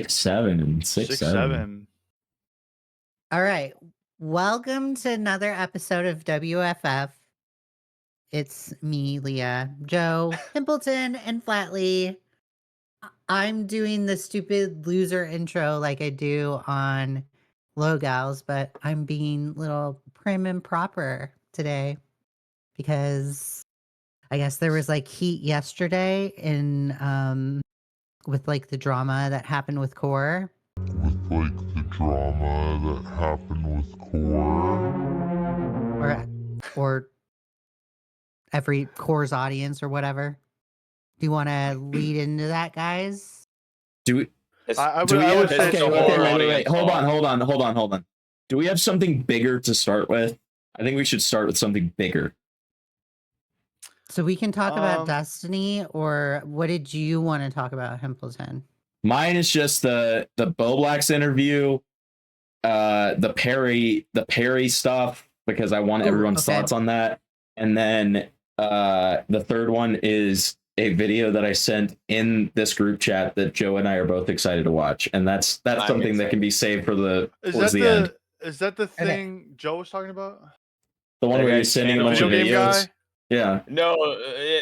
6'7", 6'7". All right. Welcome to another episode of WFF. It's me, Leah, Joe, Pimpleton, and Flatley. I'm doing the stupid loser intro like I do on Low Gals, but I'm being a little prim and proper today because I guess there was like heat yesterday in with like the drama that happened with Core. Or every Core's audience or whatever. Do you want to lead into that, guys? Do we? I would say Wait. Hold on. Do we have something bigger to start with? I think we should start with something bigger. So we can talk about Destiny, or what did you want to talk about, Hempleton? Mine is just the Bo Black's interview, the Perry stuff, because I want everyone's thoughts on that. And then the third one is a video that I sent in this group chat that Joe and I are both excited to watch, and that's something that can be saved for the end. Is that the thing Joe was talking about? The one where you're sending a bunch of videos. Guy? Yeah. No,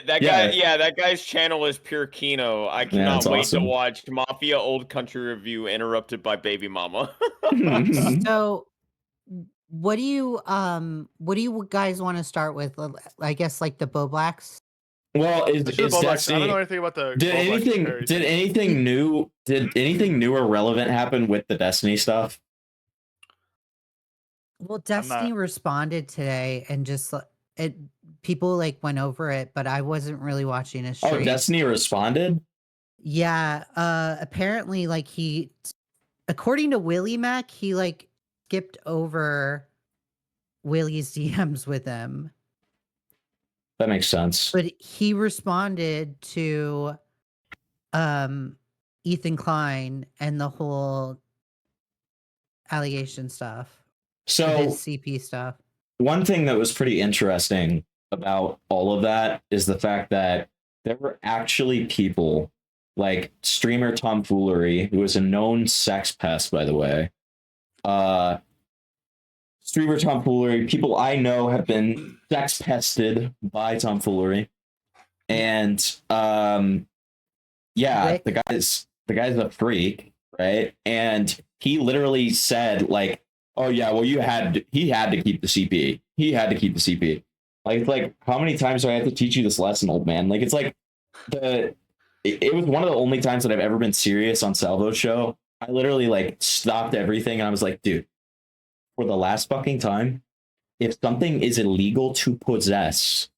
that guy. Yeah, that guy's channel is pure Kino. I cannot wait to watch Mafia Old Country Review interrupted by Baby Mama. So, what do you guys want to start with? I guess like the Bo Blacks. Well, is Destiny, I don't know anything about the. Did anything new or relevant happen with the Destiny stuff? Well, Destiny responded today and just people like went over it, but I wasn't really watching a stream. Oh, Destiny responded? Yeah. Apparently, like according to Willie Mac, he like skipped over Willie's DMs with him. That makes sense. But he responded to Ethan Klein and the whole allegation stuff. So his CP stuff. One thing that was pretty interesting about all of that is the fact that there were actually people like streamer Tomfoolery, who is a known sex pest, by the way. Streamer Tomfoolery, people I know have been sex pested by Tomfoolery. And the guy's a freak, right? And he literally said, like, oh yeah, well he had to keep the CP. He had to keep the CP. Like how many times do I have to teach you this lesson, old man? Like, it's like it was one of the only times that I've ever been serious on Salvo's show. I literally like stopped everything and I was like, dude, for the last fucking time, if something is illegal to possess,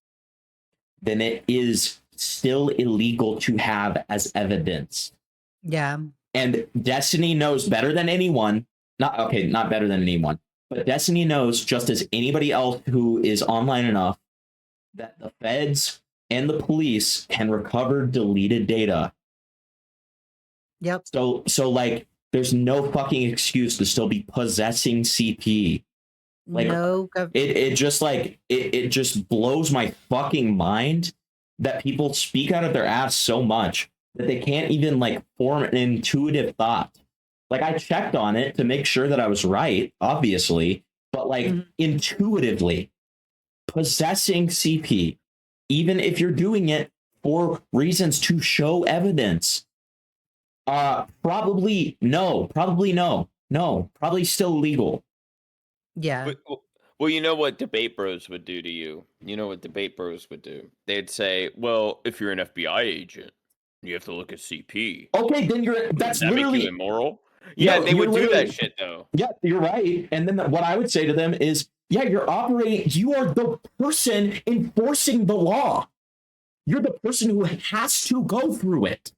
then it is still illegal to have as evidence. Yeah. And Destiny knows better than anyone. Not better than anyone, but Destiny knows just as anybody else who is online enough that the feds and the police can recover deleted data. Yep. So like, there's no fucking excuse to still be possessing CP. Like, it just blows my fucking mind that people speak out of their ass so much that they can't even like form an intuitive thought. Like, I checked on it to make sure that I was right, obviously, but like intuitively, possessing CP, even if you're doing it for reasons to show evidence, probably still legal. Yeah. Well, you know what Debate Bros would do to you? You know what Debate Bros would do? They'd say, well, if you're an FBI agent, you have to look at CP. Okay, then that's literally make you immoral. Yeah, they would do that shit though. Yeah, you're right. And then what I would say to them is, yeah, you are the person enforcing the law. You're the person who has to go through it.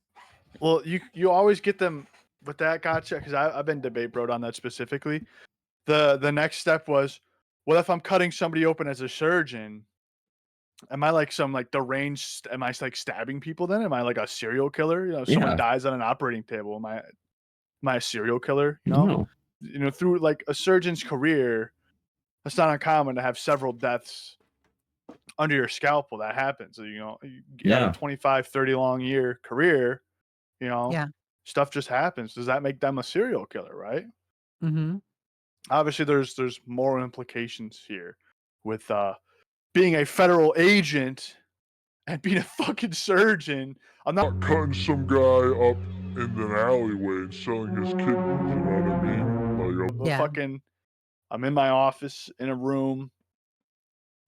Well, you always get them with that gotcha, because I've been debate broed on that specifically. The next step was, what if I'm cutting somebody open as a surgeon? Am I like some like deranged? Am I like stabbing people then? Am I like a serial killer? You know, someone dies on an operating table. Am I a serial killer? No. You know, through like a surgeon's career, it's not uncommon to have several deaths under your scalpel. That happens. So, you know, you have a 25, 30 long year career, you know. Yeah. stuff just happens. Does that make them a serial killer, right? Mm-hmm. Obviously, there's more implications here with being a federal agent and being a fucking surgeon. I'm not Cutting some guy up in an alleyway and selling his kidneys, you know what I mean? Like, the Yeah. fucking. I'm in my office in a room.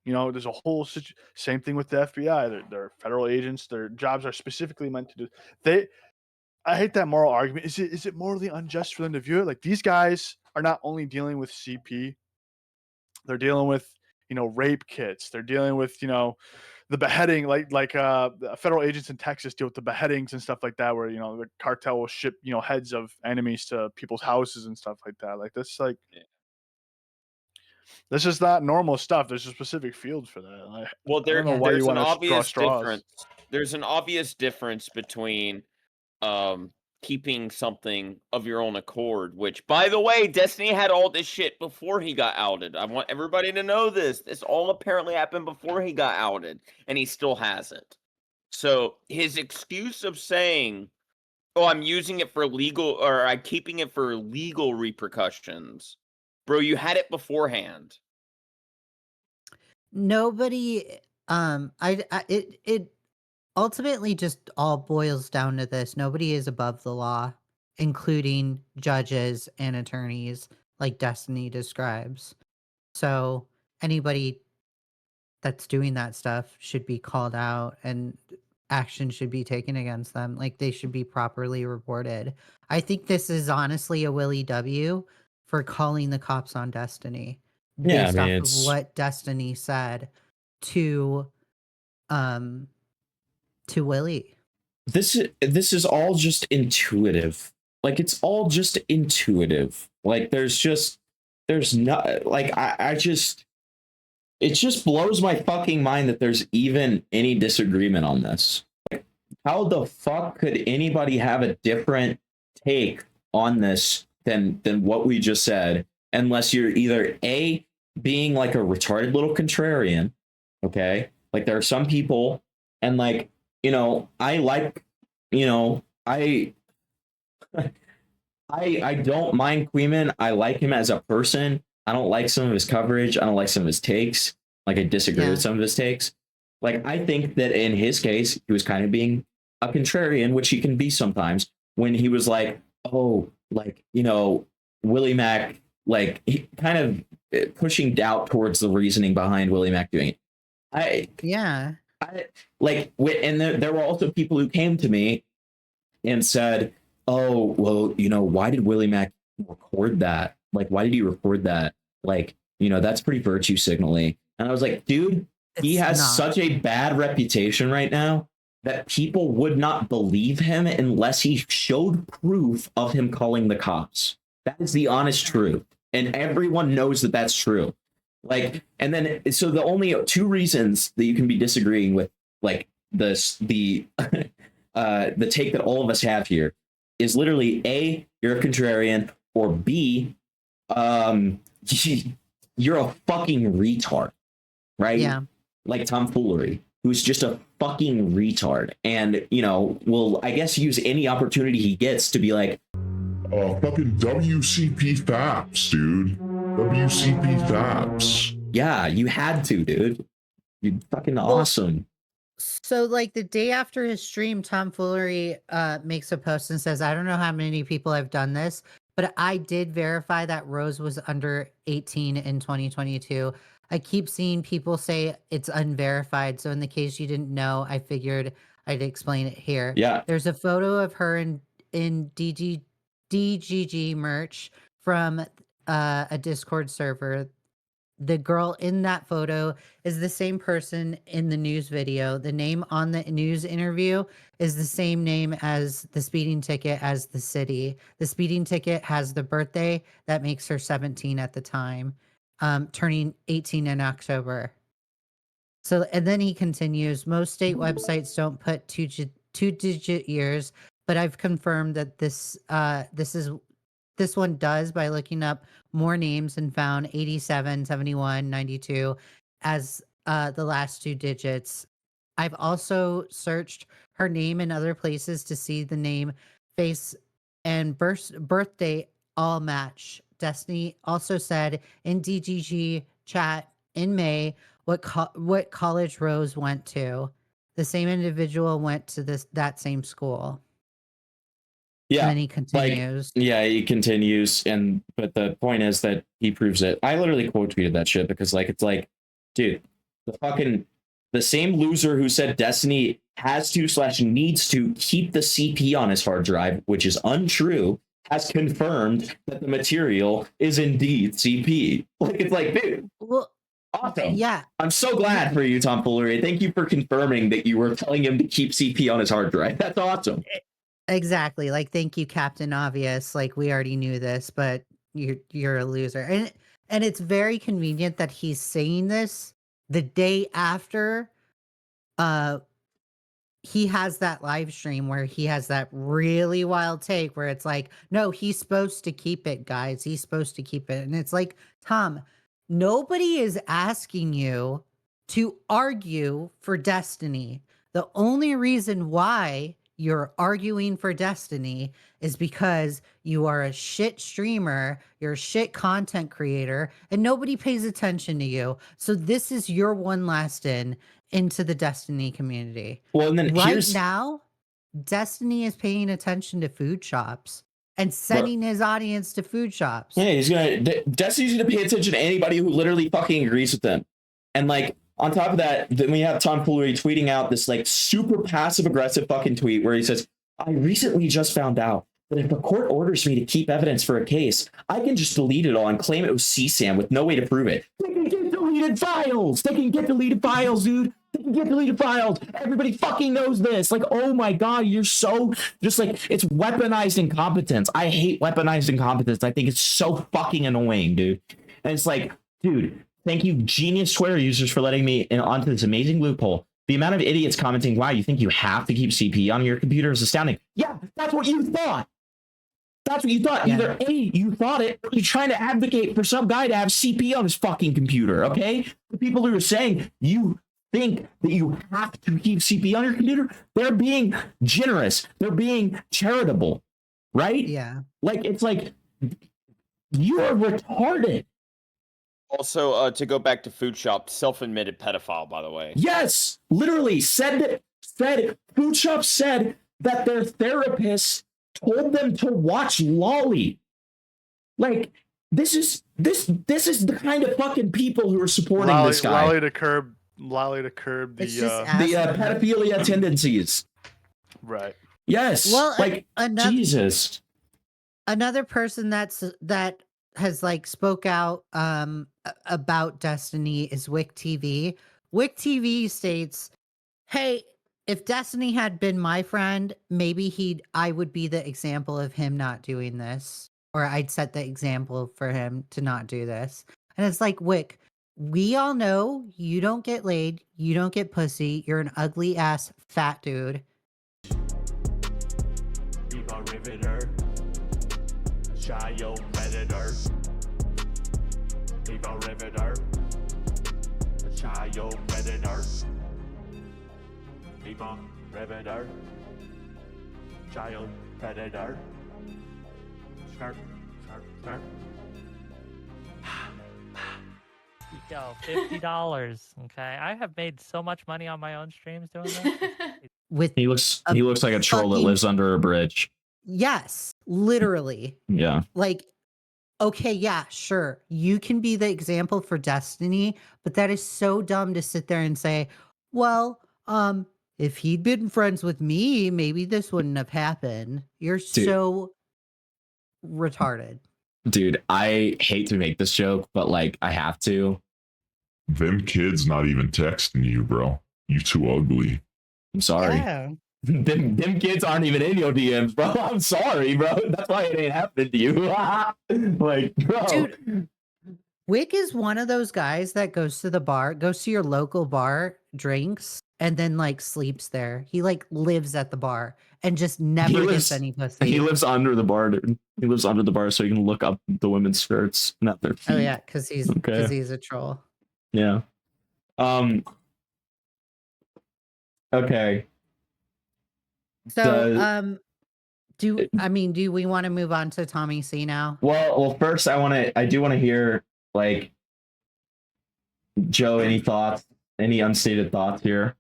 You know, there's a whole same thing with the FBI. They're federal agents. Their jobs are specifically meant to do. I hate that moral argument. Is it morally unjust for them to view it? Like, these guys are not only dealing with CP, they're dealing with, you know, rape kits. They're dealing with, you know, the beheading, the federal agents in Texas deal with the beheadings and stuff like that, where, you know, the cartel will ship, you know, heads of enemies to people's houses and stuff like that. Like, this is not normal stuff. There's a specific field for that. Well, I don't know why there's you an want to draw obvious straws. difference. There's an obvious difference between keeping something of your own accord, which, by the way, Destiny had all this shit before he got outed. I want everybody to know this. This all apparently happened before he got outed, and he still has it. So his excuse of saying, "Oh, I'm using it for legal, or I'm keeping it for legal repercussions," bro, you had it beforehand. Nobody. It ultimately just all boils down to this: nobody is above the law, including judges and attorneys, like Destiny describes. So anybody that's doing that stuff should be called out and action should be taken against them. Like, they should be properly reported. I think this is honestly a Willie W for calling the cops on Destiny Yeah, I based mean, off of it's what Destiny said to um Willie. this is all just intuitive. Like, it's all just intuitive. Like, there's not, like, I just, it just blows my fucking mind that there's even any disagreement on this. Like, how the fuck could anybody have a different take on this than what we just said, unless you're either A, being like a retarded little contrarian, okay? Like, there are some people, and, like, you know, I like, you know, I don't mind Queeman. I like him as a person. I don't like some of his coverage. I don't like some of his takes. Like, I disagree with some of his takes. Like, I think that in his case, he was kind of being a contrarian, which he can be sometimes, when he was like, oh, like, you know, Willie Mack, like, he kind of pushing doubt towards the reasoning behind Willie Mack doing it. I like, and there were also people who came to me and said, oh, well, you know, why did Willie Mack record that? Like, why did he record that? Like, you know, that's pretty virtue signaling. And I was like, dude, he It's has not. such a bad reputation right now that people would not believe him unless he showed proof of him calling the cops. That is the honest truth. And everyone knows that that's true. Like, and then, so the only two reasons that you can be disagreeing with, like, the take that all of us have here is literally A, you're a contrarian, or B, you're a fucking retard, right? Yeah. Like tomfoolery, who's just a fucking retard, and, you know, will, I guess, use any opportunity he gets to be like, fucking WCP Faps, dude. WCP Faps. yeah, you had to, dude. You fucking awesome. So, like, the day after his stream, Tomfoolery makes a post and says, I don't know how many people have done this, but I did verify that Rose was under 18 in 2022. I keep seeing people say it's unverified. So in the case you didn't know, I figured I'd explain it here. Yeah. There's a photo of her in DGG merch from a Discord server. The girl in that photo is the same person in the news video. The name on the news interview is the same name as the speeding ticket as the city. The speeding ticket has the birthday that makes her 17 at the time, turning 18 in October. So, and then he continues, most state websites don't put two-digit years, but I've confirmed that this one does by looking up more names and found 87, 71, 92 as the last two digits. I've also searched her name in other places to see the name face and birthday all match. Destiny also said in DGG chat in May what college Rose went to. The same individual went to that same school. And Yeah. then he continues. Yeah, he continues, but the point is that he proves it. I literally quote tweeted that shit because it's like, dude, the same loser who said Destiny has to / needs to keep the CP on his hard drive, which is untrue, has confirmed that the material is indeed CP. It's like, dude, Well, awesome. yeah. I'm so glad for you, Tomfoolery. Thank you for confirming that you were telling him to keep CP on his hard drive. That's awesome. Exactly. Thank you, Captain Obvious. We already knew this, but you're a loser. And it's very convenient that he's saying this the day after he has that live stream where he has that really wild take where it's like, no, he's supposed to keep it, guys. He's supposed to keep it. And it's like, Tom, nobody is asking you to argue for Destiny. The only reason why you're arguing for Destiny is because you are a shit streamer, you're a shit content creator, and nobody pays attention to you. So this is your one last into the Destiny community. Well, and then right now, Destiny is paying attention to food shops and sending his audience to food shops. Yeah, Destiny's gonna pay attention to anybody who literally fucking agrees with them. And on top of that, then we have Tomfoolery tweeting out this super passive aggressive fucking tweet where he says, I recently just found out that if a court orders me to keep evidence for a case, I can just delete it all and claim it was CSAM with no way to prove it. They can get deleted files. They can get deleted files, dude. They can get deleted files. Everybody fucking knows this. Oh my God, you're so just it's weaponized incompetence. I hate weaponized incompetence. I think it's so fucking annoying, dude. And it's dude, thank you, genius Twitter users, for letting me in onto this amazing loophole. The amount of idiots commenting, wow, you think you have to keep CP on your computer is astounding. Yeah, that's what you thought. That's what you thought. Yeah. Either A, you thought it, or you're trying to advocate for some guy to have CP on his fucking computer, okay? The people who are saying you think that you have to keep CP on your computer, they're being generous. They're being charitable, right? Yeah. It's you are retarded. Also, to go back to food shop, self-admitted pedophile, by the way. Yes, literally said food shop said that their therapist told them to watch Lolly. This is the kind of fucking people who are supporting this guy. Lolly to curb the pedophilia tendencies. Right. Yes. Well, Jesus. Another person that has spoke out about Destiny is Wick TV. Wick TV states, hey, if Destiny had been my friend, maybe I would be the example of him not doing this, or I'd set the example for him to not do this. And it's Wick, we all know you don't get laid, you don't get pussy, you're an ugly ass fat dude. Riveter, child predator. Evo Riveter, child predator. Evo Riveter, child predator. Sharp. Yo, $50. Okay, I have made so much money on my own streams doing this. He looks like a troll that lives under a bridge. Yes, literally. Yeah. Okay, yeah, sure. You can be the example for Destiny, but that is so dumb to sit there and say, well, if he'd been friends with me, maybe this wouldn't have happened. You're so retarded. Dude, I hate to make this joke, but I have to. Them kids not even texting you, bro. You too ugly. I'm sorry. Yeah. Them kids aren't even in your DMs, bro. I'm sorry, bro. That's why it ain't happening to you. Bro. Dude, Wick is one of those guys that goes to your local bar, drinks, and then sleeps there. He lives at the bar and just never gets any pussy. He lives under the bar, dude. He lives under the bar so he can look up the women's skirts, not their feet. Oh yeah, because he's a troll. Yeah. Okay. So Do we want to move on to TommyC now? Well, first I do want to hear, like, Joe, any thoughts, any unstated thoughts here?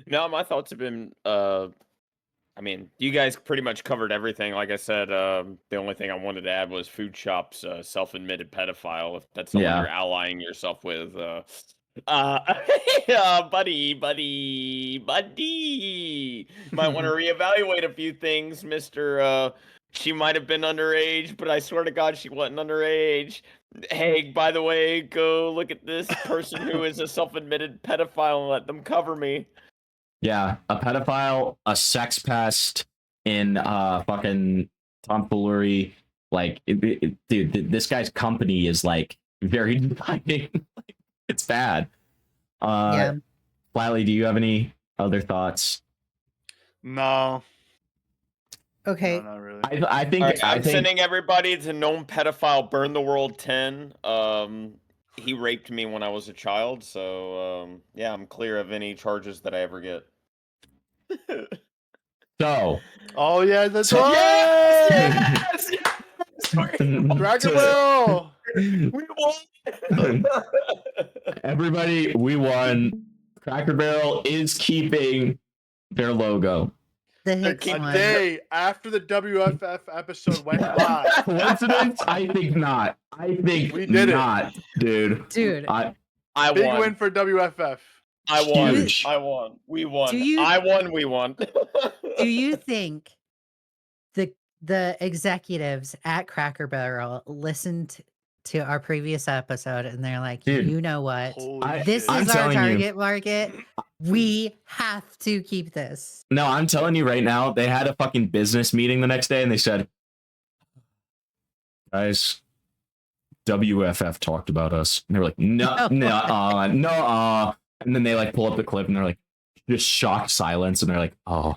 No, my thoughts have been. I mean, you guys pretty much covered everything. Like I said, the only thing I wanted to add was Food Shop's self-admitted pedophile. If that's someone you're allying yourself with, yeah, buddy. Might want to reevaluate a few things, Mister. She might have been underage, but I swear to God, she wasn't underage. Hey, by the way, go look at this person who is a self-admitted pedophile and let them cover me. Yeah, a pedophile, a sex pest, in fucking tomfoolery. Like, dude, this guy's company is like very dividing. It's bad. Yeah. Flatly, do you have any other thoughts? No. Okay. No, not really. I think I'm sending everybody to Gnome Pedophile Burn the World 10. He raped me when I was a child, so yeah, I'm clear of any charges that I ever get. So. Oh yeah, that's right. Yes! Cracker Barrel. We won. Everybody, we won. Cracker Barrel is keeping their logo. The A Hicks one. day after the WFF episode went live. Coincidence? I think not. I think We did not, dude. Dude. I Big won. win for WFF. I won. Huge. I won. We won. Do you- I won. We won. Do you think the executives at Cracker Barrel listened to our previous episode and they're like, Dude. you know what? Holy This shit. I'm is our telling you. target market. We have to keep this. No, I'm telling you right now, they had a fucking business meeting the next day and they said, guys, WFF talked about us. And they were like, no. And then they like pull up the clip and they're like, just shocked silence. And they're like, oh.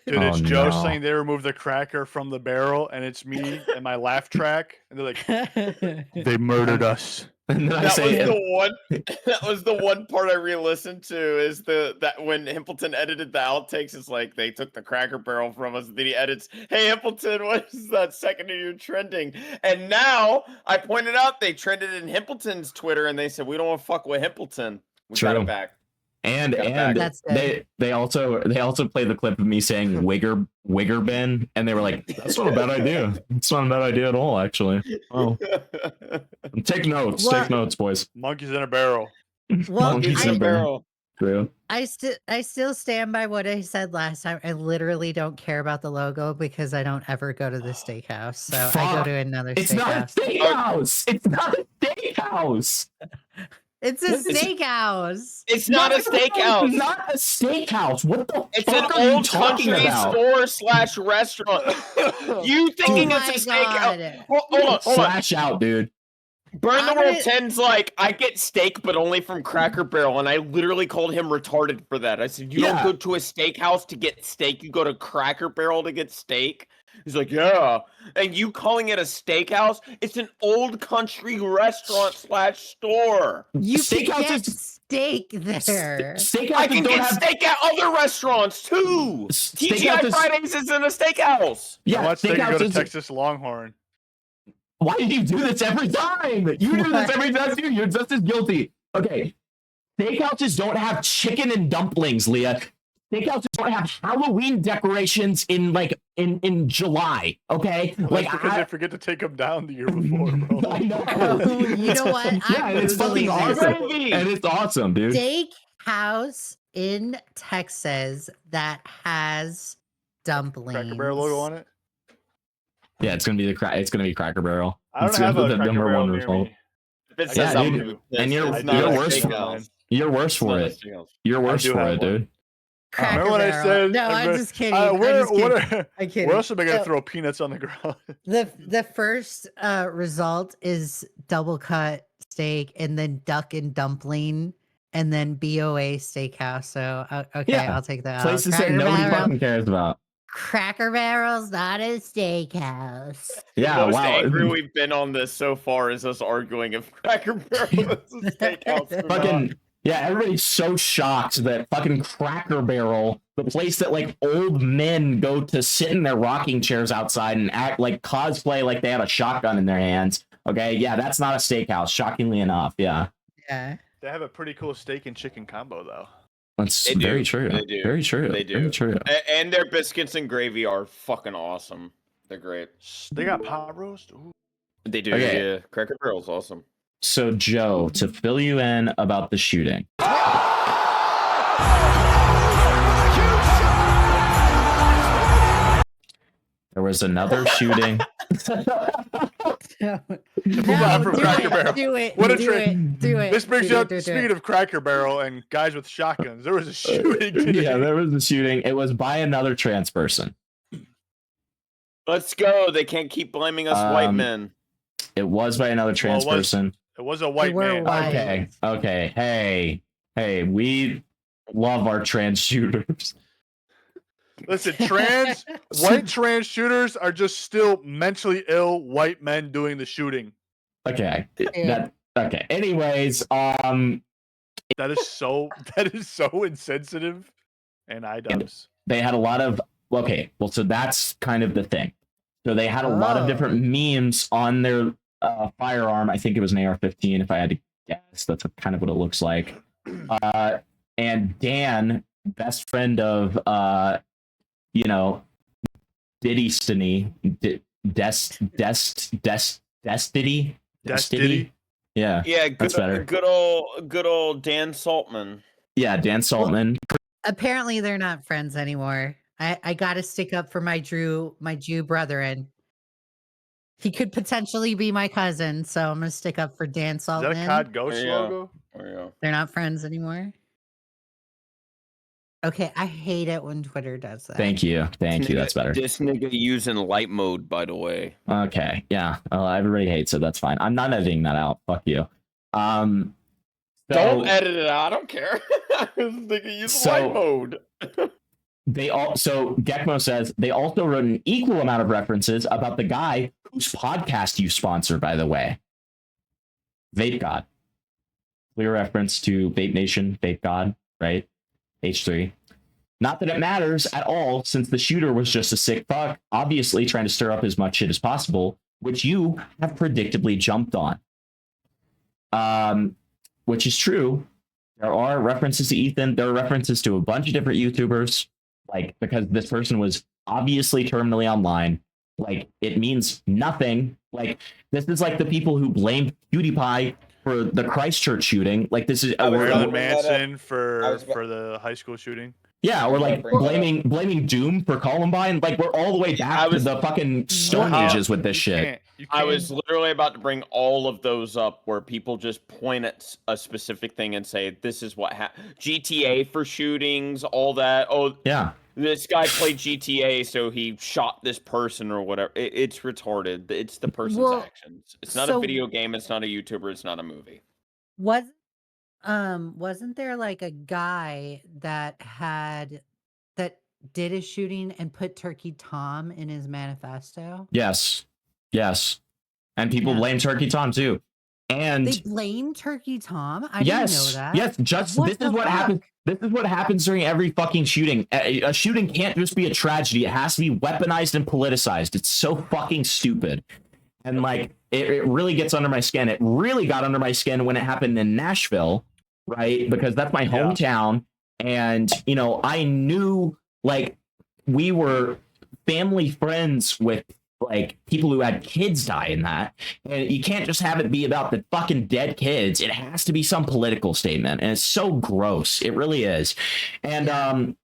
Dude, it's Joe saying they removed the cracker from the barrel, and it's me and my laugh track, and they're like, they murdered us. And then I That say, was the one. That was the one part I re-listened to. Is that when Himpleton edited the outtakes? It's like they took the Cracker Barrel from us. And then he edits, "Hey Himpleton, what is that second of your trending?" And now I pointed out they trended in Himpleton's Twitter, and they said we don't want to fuck with Himpleton. We got True. it back. And That's they also played the clip of me saying Wigger bin, and they were like, that's not a bad idea. It's not a bad idea at all, actually. Oh, take notes, boys. Monkeys in a barrel. Well, Monkeys in a barrel. True. I still stand by what I said last time. I literally don't care about the logo because I don't ever go to the steakhouse. So I go to another It's steakhouse. not a steakhouse. It's not a steakhouse. It's a steakhouse. It's not a steakhouse. Not a steakhouse. What the It's fuck an are you old talking country about? store / restaurant. You thinking Oh it's a my steakhouse? God. Hold on. Slash out, dude. Burn the World 10's like, I get steak, but only from Cracker Barrel. And I literally called him retarded for that. I said, you don't go to a steakhouse to get steak. You go to Cracker Barrel to get steak. He's like, yeah. And you calling it a steakhouse? It's an old country restaurant / store. You Steakhouse can get is- steak there. Steakhouses I can don't get have steak at other restaurants too. TGI Steakhouses- Fridays isn't a steakhouse. Yeah, How much they can go to steakhouses- Texas Longhorn? Why do you do this every time? You do this every time too. You're just as guilty. Okay. Steakhouses don't have chicken and dumplings, Leah. Steakhouses don't have Halloween decorations in July. Okay, Well, like that's because they forget to take them down the year before, bro. I know. Oh, you know what? Yeah, and it's fucking awesome. And it's awesome, dude. Steakhouse in Texas that has dumplings. Cracker Barrel logo on it. Yeah, it's gonna be Cracker Barrel. I don't It's have gonna a be the Cracker number Barrel one near result. me. If it Yeah, says dude. something, And you're- it's not you're a worse for steakhouse. You're worse It's for not a it. steakhouse. You're worse do for have it, one. dude. Cracker Remember what I Barrel. said? No, I'm Everybody- just kidding. I'm just kidding. I'm kidding. Where else am I gonna So- throw peanuts on the ground? The first result is double cut steak, and then duck and dumpling, and then BOA steakhouse. So okay, Yeah, I'll take that. Places that Cracker nobody Barrel. fucking cares about. Cracker Barrel's not a steakhouse. Yeah, The most wow. angry we've been on this so far is us arguing if Cracker Barrel is a steakhouse or not. Fucking Yeah, everybody's so shocked that fucking Cracker Barrel, the place that like old men go to sit in their rocking chairs outside and act like cosplay like they have a shotgun in their hands. Okay, yeah, that's not a steakhouse, shockingly enough. Yeah. Yeah. They have a pretty cool steak and chicken combo though. That's They very do. true. They do. Very true. They do. Very true. And their biscuits and gravy are fucking awesome. They're great. They got pot roast. Ooh. They do. Okay. Yeah, Cracker Barrel's awesome. So, Joe, to fill you in about the shooting. There was another shooting. No, from Cracker Barrel. do it. What a do trick. it. Do it. This brings do you it, up. do it, do Speaking it. of Cracker Barrel and guys with shotguns, there was a shooting today. Yeah, there was a shooting. It was by another trans person. Let's go. They can't keep blaming us white Um, men. It was by another trans Well, it was- person. It was a white were man. white. Okay. Hey, we love our trans shooters. Listen, white trans shooters are just still mentally ill white men doing the shooting. Okay. Yeah. Okay. Anyways, That is so insensitive. And IDubs. they had a lot of so that's kind of the thing. So they had a lot of different memes on their firearm. I think it was an AR-15 if I had to guess. That's kind of what it looks like. And Dan, best friend of Diddy Stiny, Destiny. Yeah. Yeah, That's better. good old Dan Saltman. Yeah, Dan Saltman. Apparently, they're not friends anymore. I got to stick up for my Jew brethren. He could potentially be my cousin, so I'm gonna stick up for Dan Is that a Saltman. COD Ghost Yeah. logo? Oh, yeah. They're not friends anymore. Okay, I hate it when Twitter does that. Thank you. That's better. This nigga using light mode, by the way. Okay, yeah. Everybody hates it. That's fine. I'm not editing that out. Fuck you. Don't edit it out. I don't care. This nigga using light mode. So Gekmo says they also wrote an equal amount of references about the guy whose podcast you sponsor, by the way. Vape God. Clear reference to Vape Nation, Vape God, right? H3. Not that it matters at all, since the shooter was just a sick fuck, obviously trying to stir up as much shit as possible, which you have predictably jumped on. Which is true. There are references to Ethan. There are references to a bunch of different YouTubers. Like, because this person was obviously terminally online. Like, it means nothing. Like, this is like the people who blamed PewDiePie for the Christchurch shooting. Like, this is Marilyn Manson for the high school shooting. Yeah, or like blaming Doom for Columbine. Like, we're all the way back to the fucking Stone Ages with this shit. I was literally about to bring all of those up where people just point at a specific thing and say, this is what happened. GTA for shootings, all that. Oh, yeah. This guy played GTA, so he shot this person or whatever. It's retarded. It's the person's actions. It's not a video game. It's not a YouTuber. It's not a movie. Wasn't there like a guy that did a shooting and put Turkey Tom in his manifesto? Yes. And people blame Turkey Tom too. And they blame Turkey Tom? I didn't know that. Yes, this is what happens. This is what happens during every fucking shooting. A shooting can't just be a tragedy. It has to be weaponized and politicized. It's so fucking stupid. And like, it really gets under my skin. It really got under my skin when it happened in Nashville, right? Because that's my hometown. And, I knew, like, we were family friends with, like, people who had kids die in that. And you can't just have it be about the fucking dead kids. It has to be some political statement. And it's so gross. It really is. And,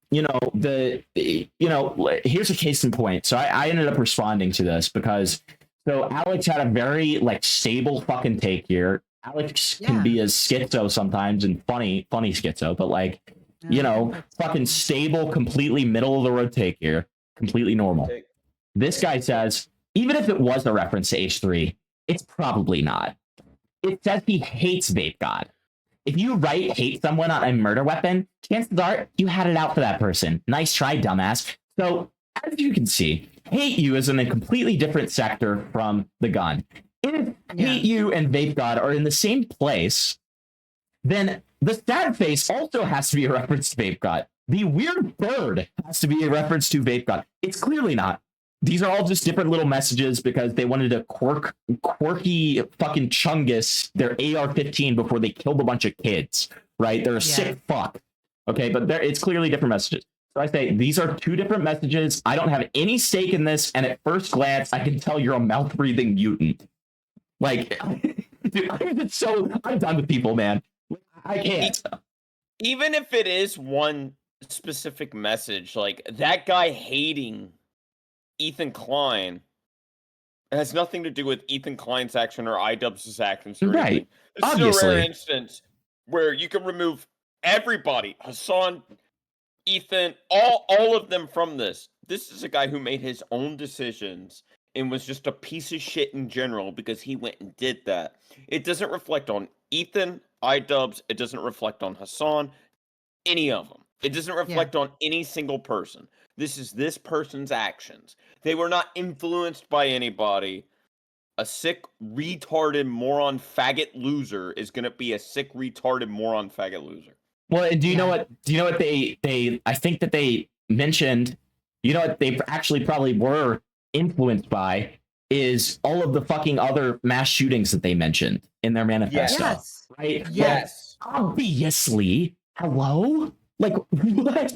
here's a case in point. So I ended up responding to this because Alex had a very like stable fucking take here. Alex can be as schizo sometimes and funny schizo, but like, fucking stable, completely middle of the road take here. Completely normal. This guy says, even if it was a reference to H3, it's probably not. It says he hates Vape God. If you hate someone on a murder weapon, chances are you had it out for that person. Nice try, dumbass. So, as you can see, hate you is in a completely different sector from the gun. If hate you and Vape God are in the same place, then The sad face also has to be a reference to Vape God. The weird bird has to be a reference to Vape God. It's clearly not. These are all just different little messages because they wanted to quirky fucking Chungus their AR-15 before they killed a bunch of kids, right? They're a sick fuck. Okay, but it's clearly different messages. So I say these are two different messages. I don't have any stake in this, and at first glance, I can tell you're a mouth-breathing mutant. Like, dude, I'm done with people, man. I can't. Even if it is one specific message, like that guy hating Ethan Klein has nothing to do with Ethan Klein's action or iDubbbz's actions. Right. This is a rare instance where you can remove everybody, Hassan, Ethan, all of them from this. This is a guy who made his own decisions and was just a piece of shit in general because he went and did that. It doesn't reflect on Ethan, iDubbbz. It doesn't reflect on Hassan, any of them. It doesn't reflect on any single person. This is this person's actions. They were not influenced by anybody. A sick, retarded, moron, faggot loser is going to be a sick, retarded, moron, faggot loser. Well, and do you know what? Do you know what they? I think that they mentioned. You know what they actually probably were influenced by is all of the fucking other mass shootings that they mentioned in their manifesto. Yes. Right? Yes. Obviously. Hello? Like, what?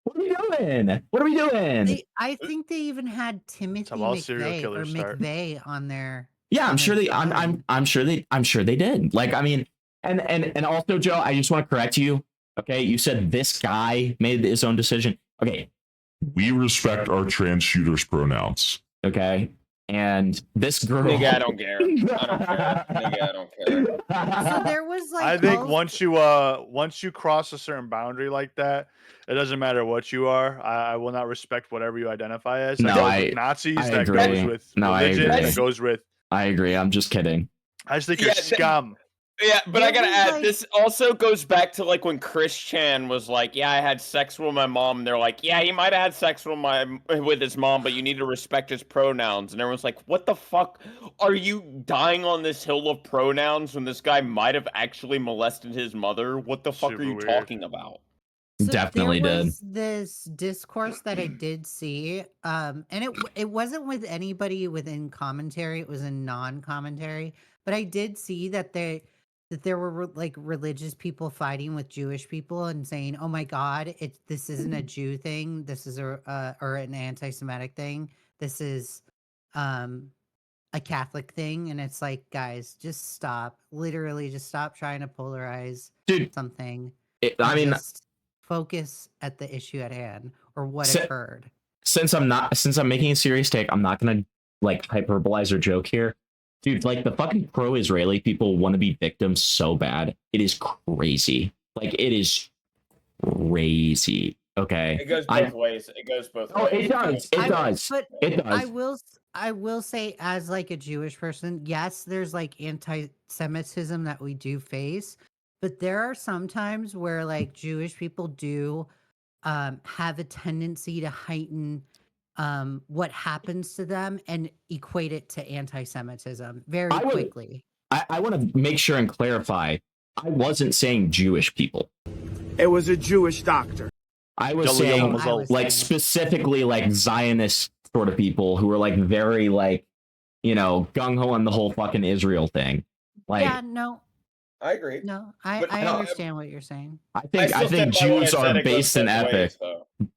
What are we doing? What are we doing? I think they even had Timothy McVeigh on there. Yeah, I'm sure they. I'm sure they did. Like, I mean, and also, Joe, I just want to correct you. Okay, you said this guy made his own decision. Okay, We respect our trans shooters' pronouns. okay, and this girl. Nigga, I don't care. I don't care. Nigga, I don't care. So there was like. I think once you cross a certain boundary like that, it doesn't matter what you are. I will not respect whatever you identify as. That goes with Nazis. That agree. goes with religion. That goes with. I agree. I'm just kidding. I just think you're scum. Yeah, but I gotta add, this also goes back to like when Chris Chan was like, "Yeah, I had sex with my mom." And they're like, "Yeah, he might have had sex with his mom, but you need to respect his pronouns." And everyone's like, "What the fuck? Are you dying on this hill of pronouns when this guy might have actually molested his mother? What the fuck are you talking about?" So Definitely there did. was this discourse that I did see, and it wasn't with anybody within commentary. It was in non-commentary, but I did see that there were like religious people fighting with Jewish people and saying, "Oh my God, this isn't a Jew thing. This is or an anti-Semitic thing. This is a Catholic thing." And it's like, guys, just stop. Literally, just stop trying to polarize something. I mean, just focus at the issue at hand or what occurred. Since I'm making a serious take, I'm not gonna like hyperbolize or joke here. Dude, like the fucking pro-Israeli people want to be victims so bad. It is crazy. Like, it is crazy. Okay. It goes both ways. It goes both ways. It does. It does. But it does. I will say, as like a Jewish person, yes, there's like anti-Semitism that we do face, but there are some times where like Jewish people do have a tendency to heighten what happens to them and equate it to anti-Semitism very quickly. I want to make sure and clarify. I wasn't saying Jewish people. It was a Jewish doctor. I was saying specifically like Zionist sort of people who were like very like, you know, gung-ho on the whole fucking Israel thing. Like, yeah, no. I agree. No, I understand what you're saying. I think Jews are based in epic.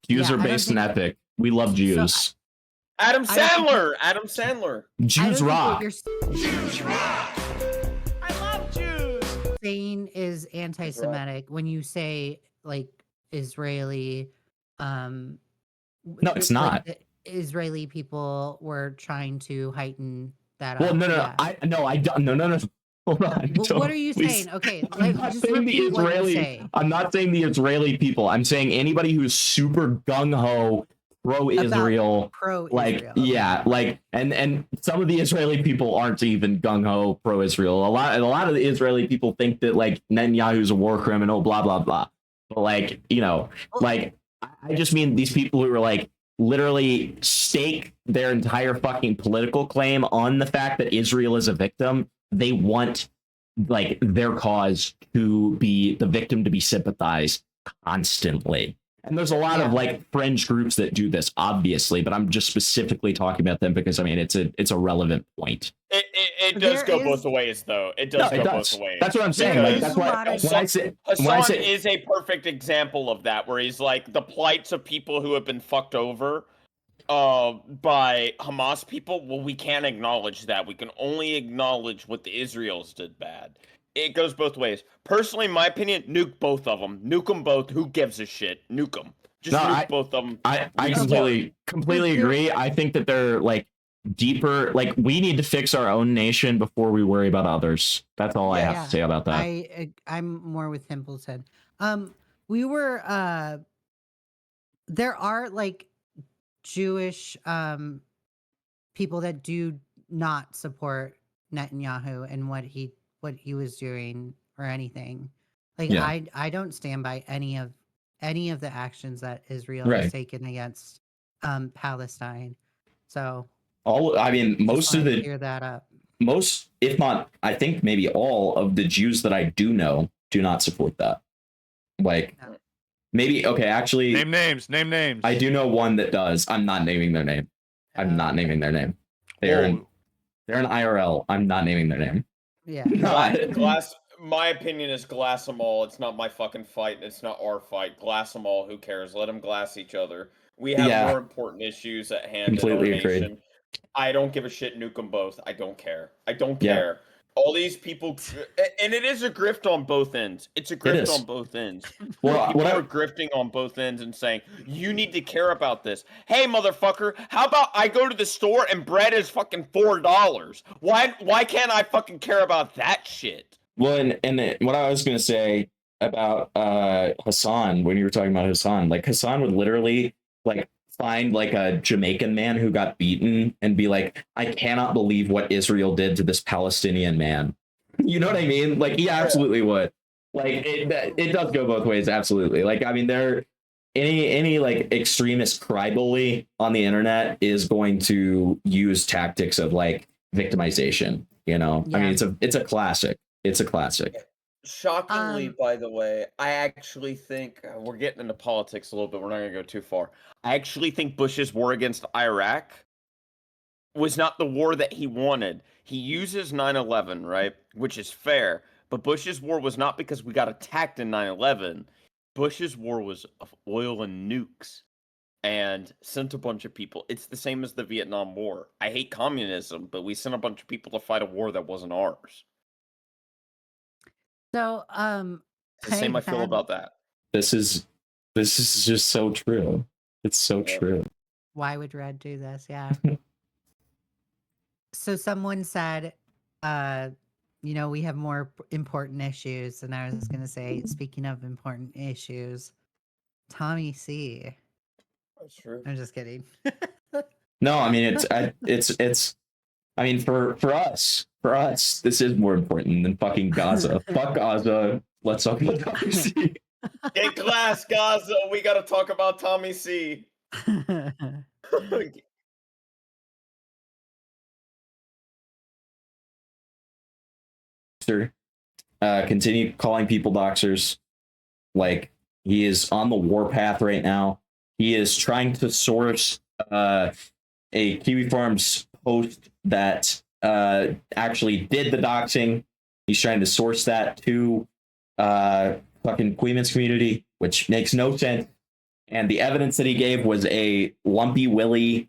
Jews are based in epic. We love Jews. Adam Sandler. Jews rock. Jews rock. I love Jews. Saying is anti-Semitic when you say like Israeli. No, it's not. Like Israeli people were trying to heighten that. Well, up. no. I don't. No. Hold on. Well, what are you saying? Okay, I'm not saying the Israeli. I'm not saying the Israeli people. I'm saying anybody who's super gung-ho pro-Israel. Like, yeah, like, and some of the Israeli people aren't even gung-ho pro-Israel. A lot of the Israeli people think that like Netanyahu's a war criminal, blah blah blah. But like, you know, like I just mean these people who are like literally stake their entire fucking political claim on the fact that Israel is a victim. They want like their cause to be the victim to be sympathized constantly. And there's a lot of like fringe groups that do this, obviously, but I'm just specifically talking about them because I mean it's a relevant point. It does go both ways, though. It does go both ways. That's what I'm saying. Like that's why Hassan is a perfect example of that, where he's like the plights of people who have been fucked over by Hamas people. Well, we can't acknowledge that. We can only acknowledge what the Israels did bad. It goes both ways. Personally, in my opinion, nuke both of them. Nuke them both. Who gives a shit? Nuke them. Just nuke both of them. I completely agree. I think that they're like deeper. Like we need to fix our own nation before we worry about others. That's all I have to say about that. I'm more with Templeton. We were there are like Jewish people that do not support Netanyahu and what he was doing or anything. Like I don't stand by any of the actions that Israel has taken against Palestine. So most of the clear that up. Most, if not, I think maybe all of the Jews that I do know do not support that. Like maybe actually name names. I do know one that does. I'm not naming their name. I'm not naming their name. They're an IRL. I'm not naming their name. Yeah. Glass. My opinion is glass them all. It's not my fucking fight. It's not our fight. Glass them all. Who cares? Let them glass each other. We have more important issues at hand. Completely in our agreed. nation. I don't give a shit. Nuke them both. I don't care. I don't care. All these people, and it is a grift on both ends. It's a grift on both ends. Well, people are grifting on both ends and saying, you need to care about this. Hey, motherfucker, how about I go to the store and bread is fucking $4? Why can't I fucking care about that shit? Well, and what I was going to say about Hassan, when you were talking about Hassan, like Hassan would literally like find like a Jamaican man who got beaten and be like, I cannot believe what Israel did to this Palestinian man. You know what I mean? Like he absolutely would. Like it does go both ways. Absolutely. Like, I mean, any like extremist cry bully on the internet is going to use tactics of like victimization. You know, I mean, it's a classic. It's a classic. Shockingly, by the way, I actually think we're getting into politics a little bit. We're not going to go too far. I actually think Bush's war against Iraq was not the war that he wanted. He uses 9/11, right? Which is fair. But Bush's war was not because we got attacked in 9/11. Bush's war was of oil and nukes and sent a bunch of people. It's the same as the Vietnam War. I hate communism, but we sent a bunch of people to fight a war that wasn't ours. So, the same I feel about that. This is just so true. It's so true. Why would Red do this? Yeah. So someone said, we have more important issues. And I was going to say, speaking of important issues, TommyC. That's true. I'm just kidding. No, I mean, it's, I mean, for us, this is more important than fucking Gaza. Fuck Gaza. Let's talk about TommyC. Get glass, Gaza. We got to talk about TommyC. Continue calling people doxers. Like, he is on the warpath right now. He is trying to source a Kiwi Farms post that actually did the doxing. He's trying to source that to fucking Queeman's community, which makes no sense. And the evidence that he gave was a Lumpy Willie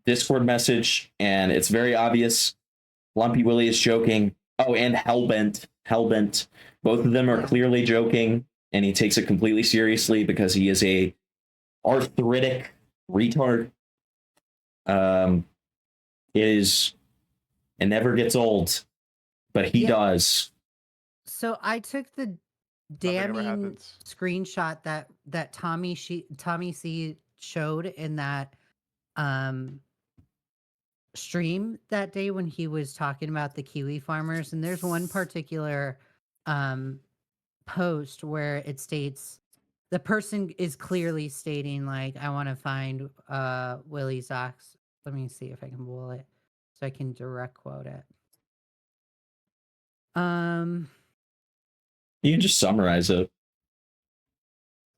Discord message, and it's very obvious. Lumpy Willie is joking. Oh, and Hellbent. Both of them are clearly joking, and he takes it completely seriously because he is a arthritic retard. It never gets old, but he does. So I took the damning screenshot that TommyC showed in that stream that day when he was talking about the Kiwi farmers, and there's one particular post where it states the person is clearly stating like, I want to find Willie's docs. Let me see if I can pull it so I can direct quote it. You can just summarize it.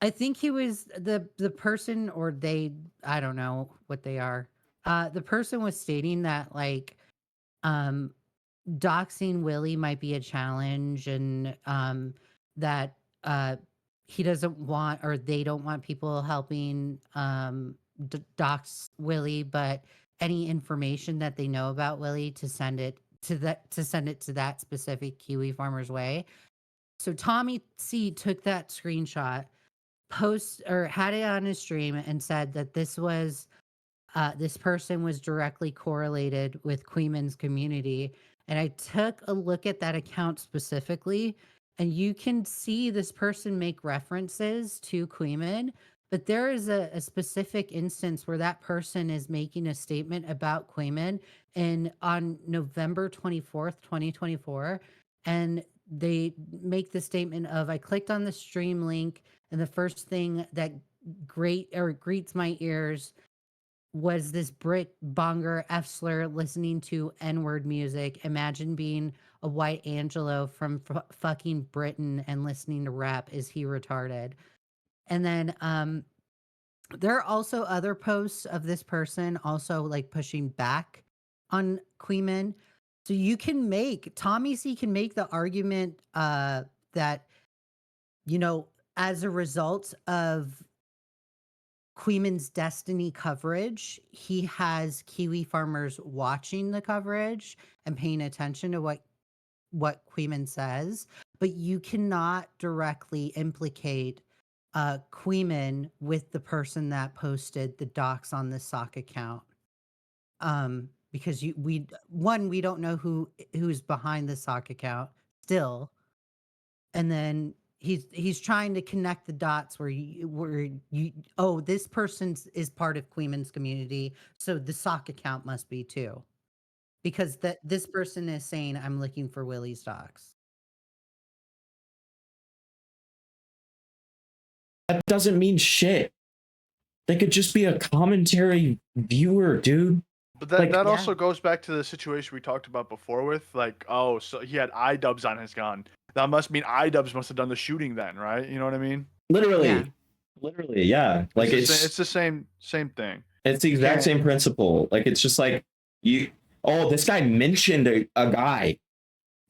I think he was the person, or they, I don't know what they are. The person was stating that like doxing Willie might be a challenge, and that he doesn't want, or they don't want people helping dox Willie, but any information that they know about Willie to send it to that specific Kiwi farmer's way. So TommyC took that screenshot, had it on his stream, and said that this person was directly correlated with Queeman's community. And I took a look at that account specifically, and you can see this person make references to Queeman, but there is a specific instance where that person is making a statement about Queeman on November 24th, 2024. And they make the statement of, I clicked on the stream link, and the first thing that greets my ears was this Brit Bonger F slur listening to N-word music. Imagine being a white Angelo from fucking Britain and listening to rap. Is he retarded? And then there are also other posts of this person also like pushing back on Queeman. So you can TommyC can make the argument that, you know, as a result of Queeman's Destiny coverage, he has Kiwi farmers watching the coverage and paying attention to what Queeman says, but you cannot directly implicate Queeman with the person that posted the docs on the sock account. Because we don't know who's behind the sock account still. And then he's trying to connect the dots where this person is part of Queeman's community, so the sock account must be too, because this person is saying, I'm looking for Willie's docs. That doesn't mean shit. They could just be a commentary viewer, dude. But that also goes back to the situation we talked about before with like, oh, so he had iDubbbz on his gun. That must mean iDubbbz must have done the shooting then, right? You know what I mean? Literally, yeah. Like it's the same thing. It's the exact same principle. Like it's just like this guy mentioned a guy.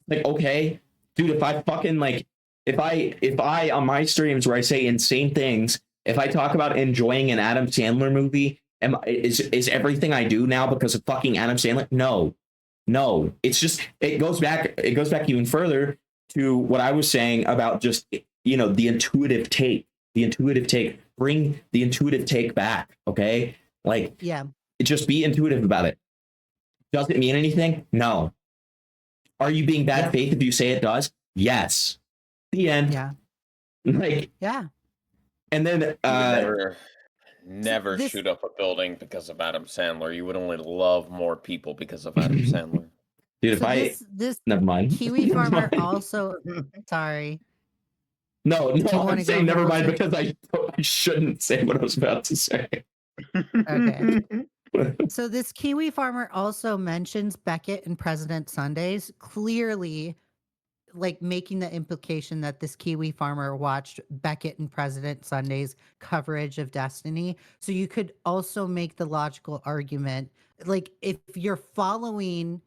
Like, okay, dude, if I fucking like, if I on my streams where I say insane things, if I talk about enjoying an Adam Sandler movie, is everything I do now because of fucking Adam Sandler? No. It's just it goes back even further to what I was saying about just, you know, the intuitive take. Bring the intuitive take back, okay? Like, yeah, just be intuitive about it. Does it mean anything? No. Are you being bad faith if you say it does? Yes. The end. Yeah. Like, yeah. And then never shoot up a building because of Adam Sandler. You would only love more people because of Adam Sandler. Dude, so this never mind. Kiwi farmer also sorry. No, I'm saying never mind because I shouldn't say what I was about to say. Okay. So this Kiwi farmer also mentions Beckett and President Sundays, clearly like making the implication that this Kiwi farmer watched Beckett and President Sunday's coverage of Destiny. So you could also make the logical argument, like if you're following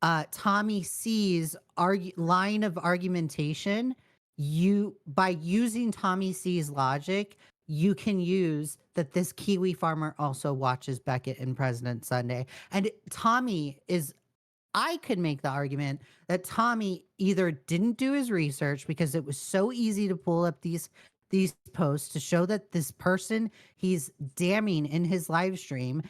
TommyC's line of argumentation, by using TommyC's logic, you can use that this Kiwi farmer also watches Beckett and President Sunday. And I could make the argument that Tommy either didn't do his research because it was so easy to pull up these posts to show that this person he's damning in his live stream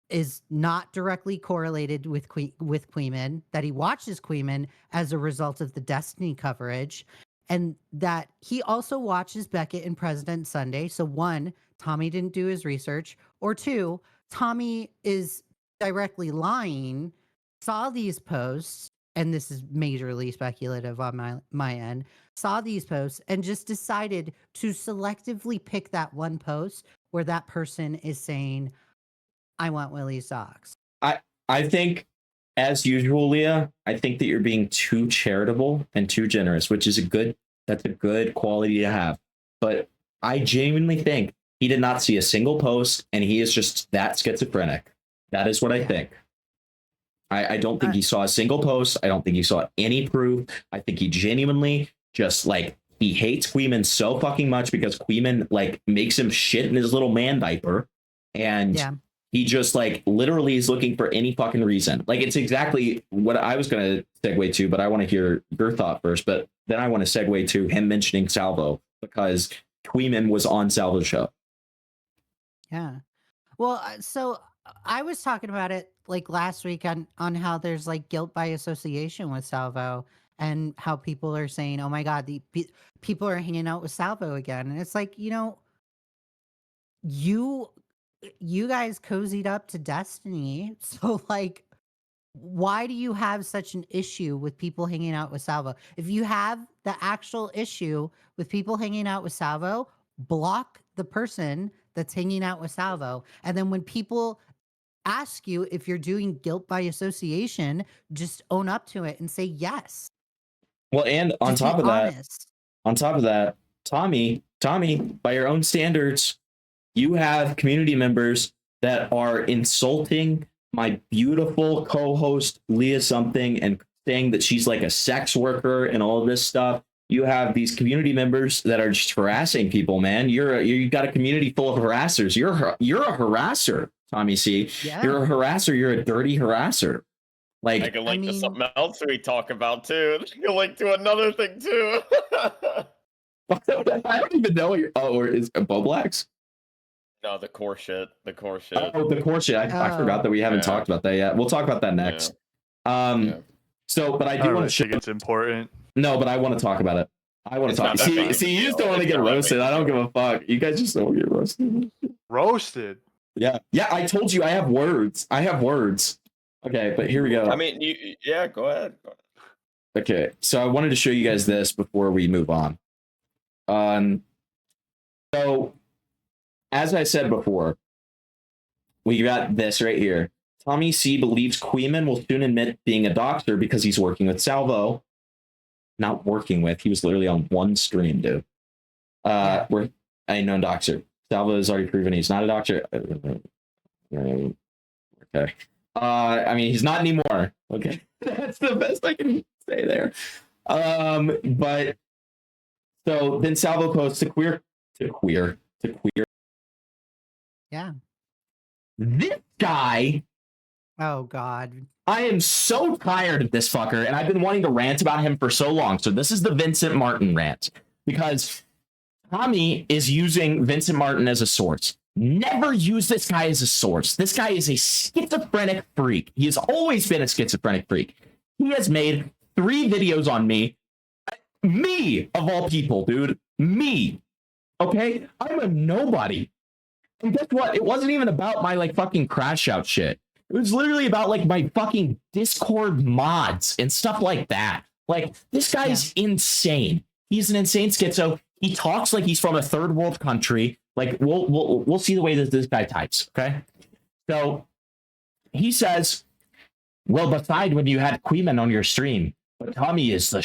is not directly correlated with Queeman, that he watches Queeman as a result of the Destiny coverage, and that he also watches Beckett and President Sunday. So one, Tommy didn't do his research, or two, Tommy is directly lying, saw these posts, and this is majorly speculative on my end, saw these posts and just decided to selectively pick that one post where that person is saying, I want Willie's socks. I think as usual, Leah, I think that you're being too charitable and too generous, which is that's a good quality to have. But I genuinely think he did not see a single post, and he is just that schizophrenic. That is what I think. I don't think he saw a single post. I don't think he saw any proof. I think he genuinely just like he hates Queeman so fucking much because Queeman like makes him shit in his little man diaper, and he just like literally is looking for any fucking reason. Like it's exactly what I was gonna segue to, but I want to hear your thought first. But then I want to segue to him mentioning Salvo because Queeman was on Salvo's show. Yeah. Well, so I was talking about it like last week on how there's like guilt by association with Salvo and how people are saying, oh my God, people are hanging out with Salvo again. And it's like, you guys cozied up to Destiny. So like, why do you have such an issue with people hanging out with Salvo? If you have the actual issue with people hanging out with Salvo, block the person that's hanging out with Salvo. And then when people ask you if you're doing guilt by association, just own up to it and say yes. Well, and on Just top be of honest. that, Tommy, by your own standards, you have community members that are insulting my beautiful co-host Leah something and saying that she's like a sex worker and all of this stuff. You have these community members that are just harassing people, man. You got a community full of harassers. You're a harasser, Tommy C. Yeah. You're a harasser. You're a dirty harasser. Like I can link to something else we talk about too. I can link to another thing too. I don't even know what or is it Boblax? No, the core shit. The core shit. Oh, the core shit. I forgot that we haven't talked about that yet. We'll talk about that next. So, but I do want to think it's important. No, but I want to talk about it. I want to talk. See, you just don't want to get roasted. I don't give a fuck. You guys just don't want to get roasted. Roasted? Yeah. I told you I have words. Okay, but here we go. I mean, go ahead. Okay, so I wanted to show you guys this before we move on. So, as I said before, we got this right here. TommyC believes Queeman will soon admit being a doxer because he's working with Salvo. Not working with. He was literally on one stream, dude. Where I know doxer. Salvo has already proven he's not a doxer. Okay. I mean, he's not anymore. Okay. That's the best I can say there. But so then Salvo posts to queer. Yeah. This guy. Oh God. I am so tired of this fucker, and I've been wanting to rant about him for so long. So this is the Vincent Martin rant, because Tommy is using Vincent Martin as a source. Never use this guy as a source. This guy is a schizophrenic freak. He has always been a schizophrenic freak. He has made 3 videos on me. Me, of all people, dude. Me. Okay? I'm a nobody. And guess what? It wasn't even about my, like, fucking crash out shit. It was literally about, like, my fucking Discord mods and stuff like that. Like, this guy's insane. He's an insane schizo. He talks like he's from a third world country. Like, we'll see the way that this guy types, okay? So, he says, well, beside when you had Queeman on your stream, but Tommy is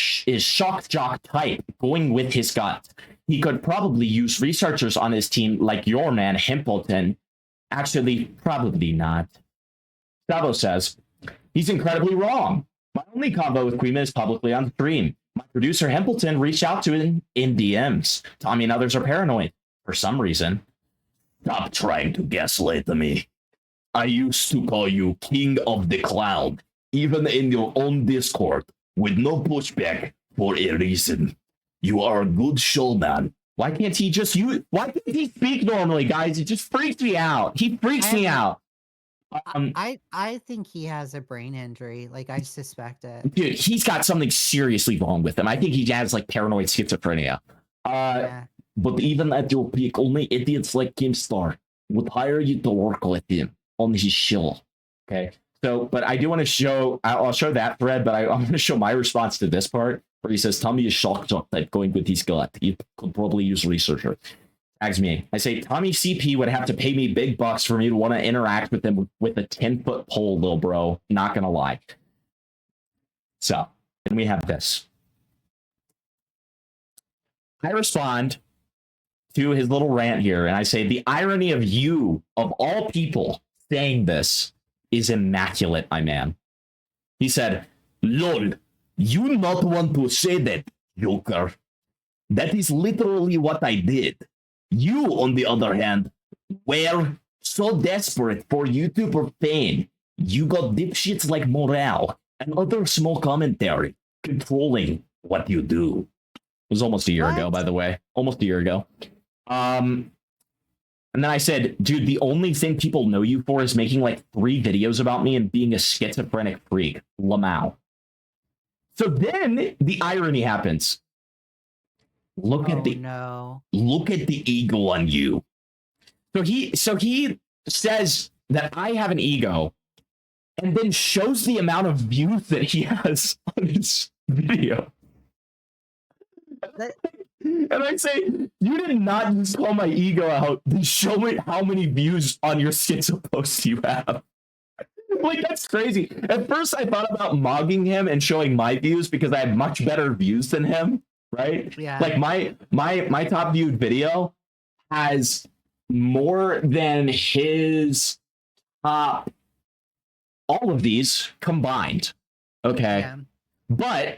shock jock type, going with his gut. He could probably use researchers on his team like your man, Himpleton. Actually, probably not. Salvo says, he's incredibly wrong. My only combo with Queeman is publicly on stream. My producer, Himpleton, reached out to him in DMs. Tommy and others are paranoid for some reason. Stop trying to gaslight me. I used to call you King of the Cloud, even in your own Discord, with no pushback for a reason. You are a good showman. Why can't he speak normally, guys? It just freaks me out. He freaks me out. I think he has a brain injury. Like, I suspect it. Dude, he's got something seriously wrong with him. I think he has like paranoid schizophrenia. But even at your peak, only idiots like Kimstar would hire you to work with him on his show. Okay. So, but I do want to show, I'll show that thread, but I'm going to show my response to this part where he says, Tommy is shock jock type going with his gut. He could probably use researcher. tags me. I say, Tommy CP would have to pay me big bucks for me to want to interact with him with a 10-foot pole, little bro. Not gonna lie. So, and we have this. I respond to his little rant here, and I say, the irony of you, of all people, saying this is immaculate, my man. He said, lol, you not want to say that, Joker. That is literally what I did. You, on the other hand, were so desperate for YouTuber fame, you got dipshits like Morale and other small commentary controlling what you do. It was almost a year ago, by the way. Almost a year ago. And then I said, dude, the only thing people know you for is making like 3 videos about me and being a schizophrenic freak. Lamau. So then the irony happens. Look at the ego on you. So he says that I have an ego and then shows the amount of views that he has on his video. And I say, you did not just call my ego out, then show me how many views on your schizo post you have. Like, that's crazy. At first, I thought about mogging him and showing my views because I had much better views than him, right? Yeah. Like, my top viewed video has more than his top, all of these combined. Okay. Yeah. But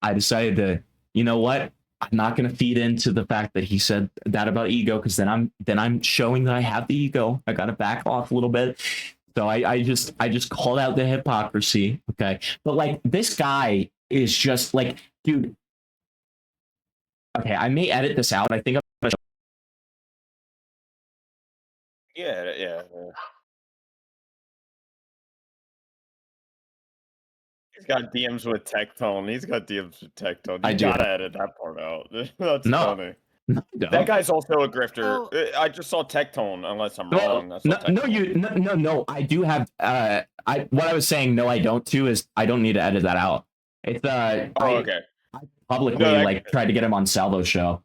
I decided to, you know what? I'm not going to feed into the fact that he said that about ego, because then I'm showing that I have the ego. I got to back off a little bit. So I just called out the hypocrisy. Okay. But like, this guy is just like, dude. Okay. I may edit this out. I think I'm gonna Yeah. He's got DMs with Tectone. He's got DMs with Tectone. I You do. gotta edit that part out. That's No. funny. No, That guy's also a grifter. I just saw Tectone, unless I'm wrong. I saw Tectone. No. I do have. What I was saying, no, I don't too, is I don't need to edit that out. It's okay. I publicly tried to get him on Salvo's show.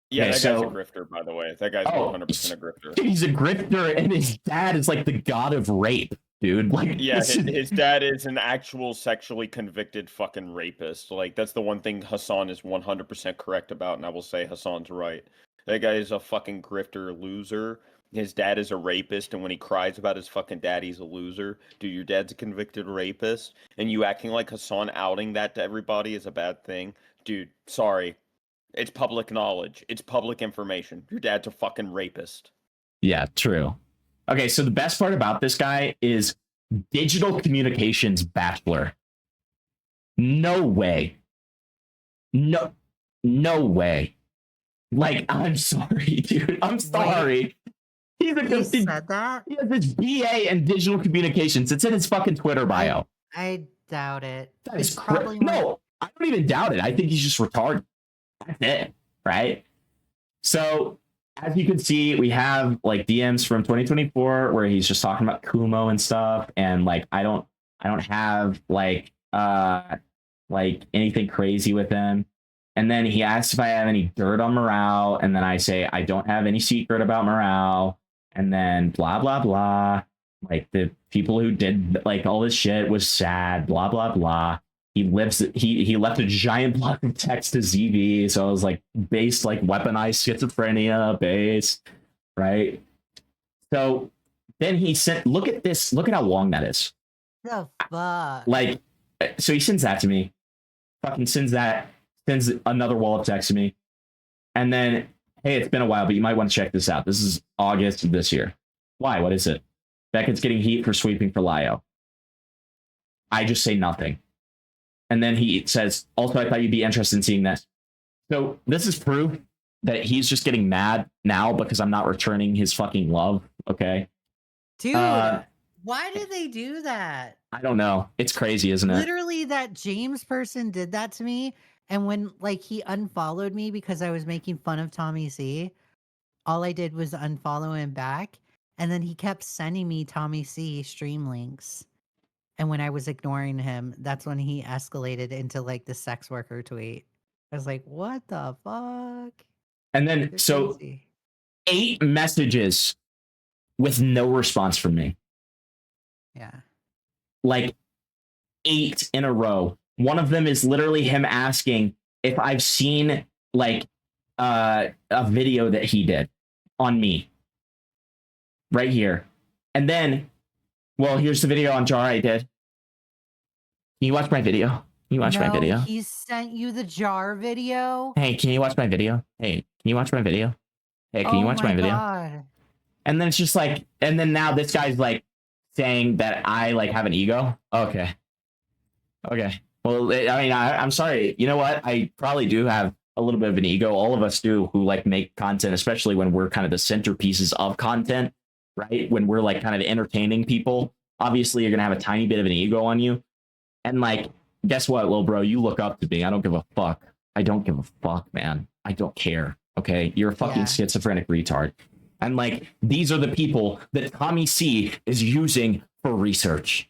Yeah, Okay, that guy's a grifter, by the way. That guy's 100% a grifter. He's a grifter, and his dad is like the god of rape, dude. Like, yeah, his dad is an actual sexually convicted fucking rapist. Like, that's the one thing Hassan is 100% correct about, and I will say Hassan's right. That guy is a fucking grifter loser. His dad is a rapist, and when he cries about his fucking dad, he's a loser. Dude, your dad's a convicted rapist, and you acting like Hassan outing that to everybody is a bad thing. Dude, sorry. It's public knowledge. It's public information. Your dad's a fucking rapist. Yeah, true. Okay, so the best part about this guy is digital communications bachelor. No way. No way. Like, I'm sorry, dude. I'm sorry. He said that? He has his BA in digital communications. It's in his fucking Twitter bio. I doubt it. That is probably no, I don't even doubt it. I think he's just retarded. That's it, right? So, as you can see, we have like DMs from 2024 where he's just talking about Kumo and stuff, and like I don't have like anything crazy with him. And then he asks if I have any dirt on Morale, and then I say I don't have any secret about Morale, and then blah blah blah. Like, the people who did like all this shit was sad, blah blah blah. He left a giant block of text to ZV, so I was like, based like weaponized schizophrenia, base, right? So then he sent, look at this, look at how long that is. The fuck? Like, so he sends that to me, fucking sends another wall of text to me, and then, hey, it's been a while, but you might want to check this out. This is August of this year. Why? What is it? Beckett's getting heat for sweeping for Lio. I just say nothing. And then he says, also, I thought you'd be interested in seeing this. So this is proof that he's just getting mad now because I'm not returning his fucking love. Okay. Dude, why did they do that? I don't know. It's crazy, isn't it? Literally, that James person did that to me. And when like he unfollowed me because I was making fun of TommyC, all I did was unfollow him back. And then he kept sending me TommyC stream links. And when I was ignoring him, that's when he escalated into like the sex worker tweet. I was like, what the fuck? And then You're so crazy. 8 messages with no response from me. Yeah. Like 8 in a row. One of them is literally him asking if I've seen like a video that he did on me right here. And then, well, here's the video on Jar I did. Can you watch my video? Can you watch my video? He sent you the jar video. Hey, can you watch my video? Hey, can you watch my video? Hey, can you watch my video? God. And then it's just like, and then now this guy's like saying that I like have an ego. Okay. Well, I mean, I'm sorry. You know what? I probably do have a little bit of an ego. All of us do who like make content, especially when we're kind of the centerpieces of content, right? When we're like kind of entertaining people, obviously you're going to have a tiny bit of an ego on you. And like, guess what, little bro? You look up to me. I don't give a fuck. I don't give a fuck, man. I don't care. Okay. You're a fucking schizophrenic retard. And like, these are the people that TommyC is using for research.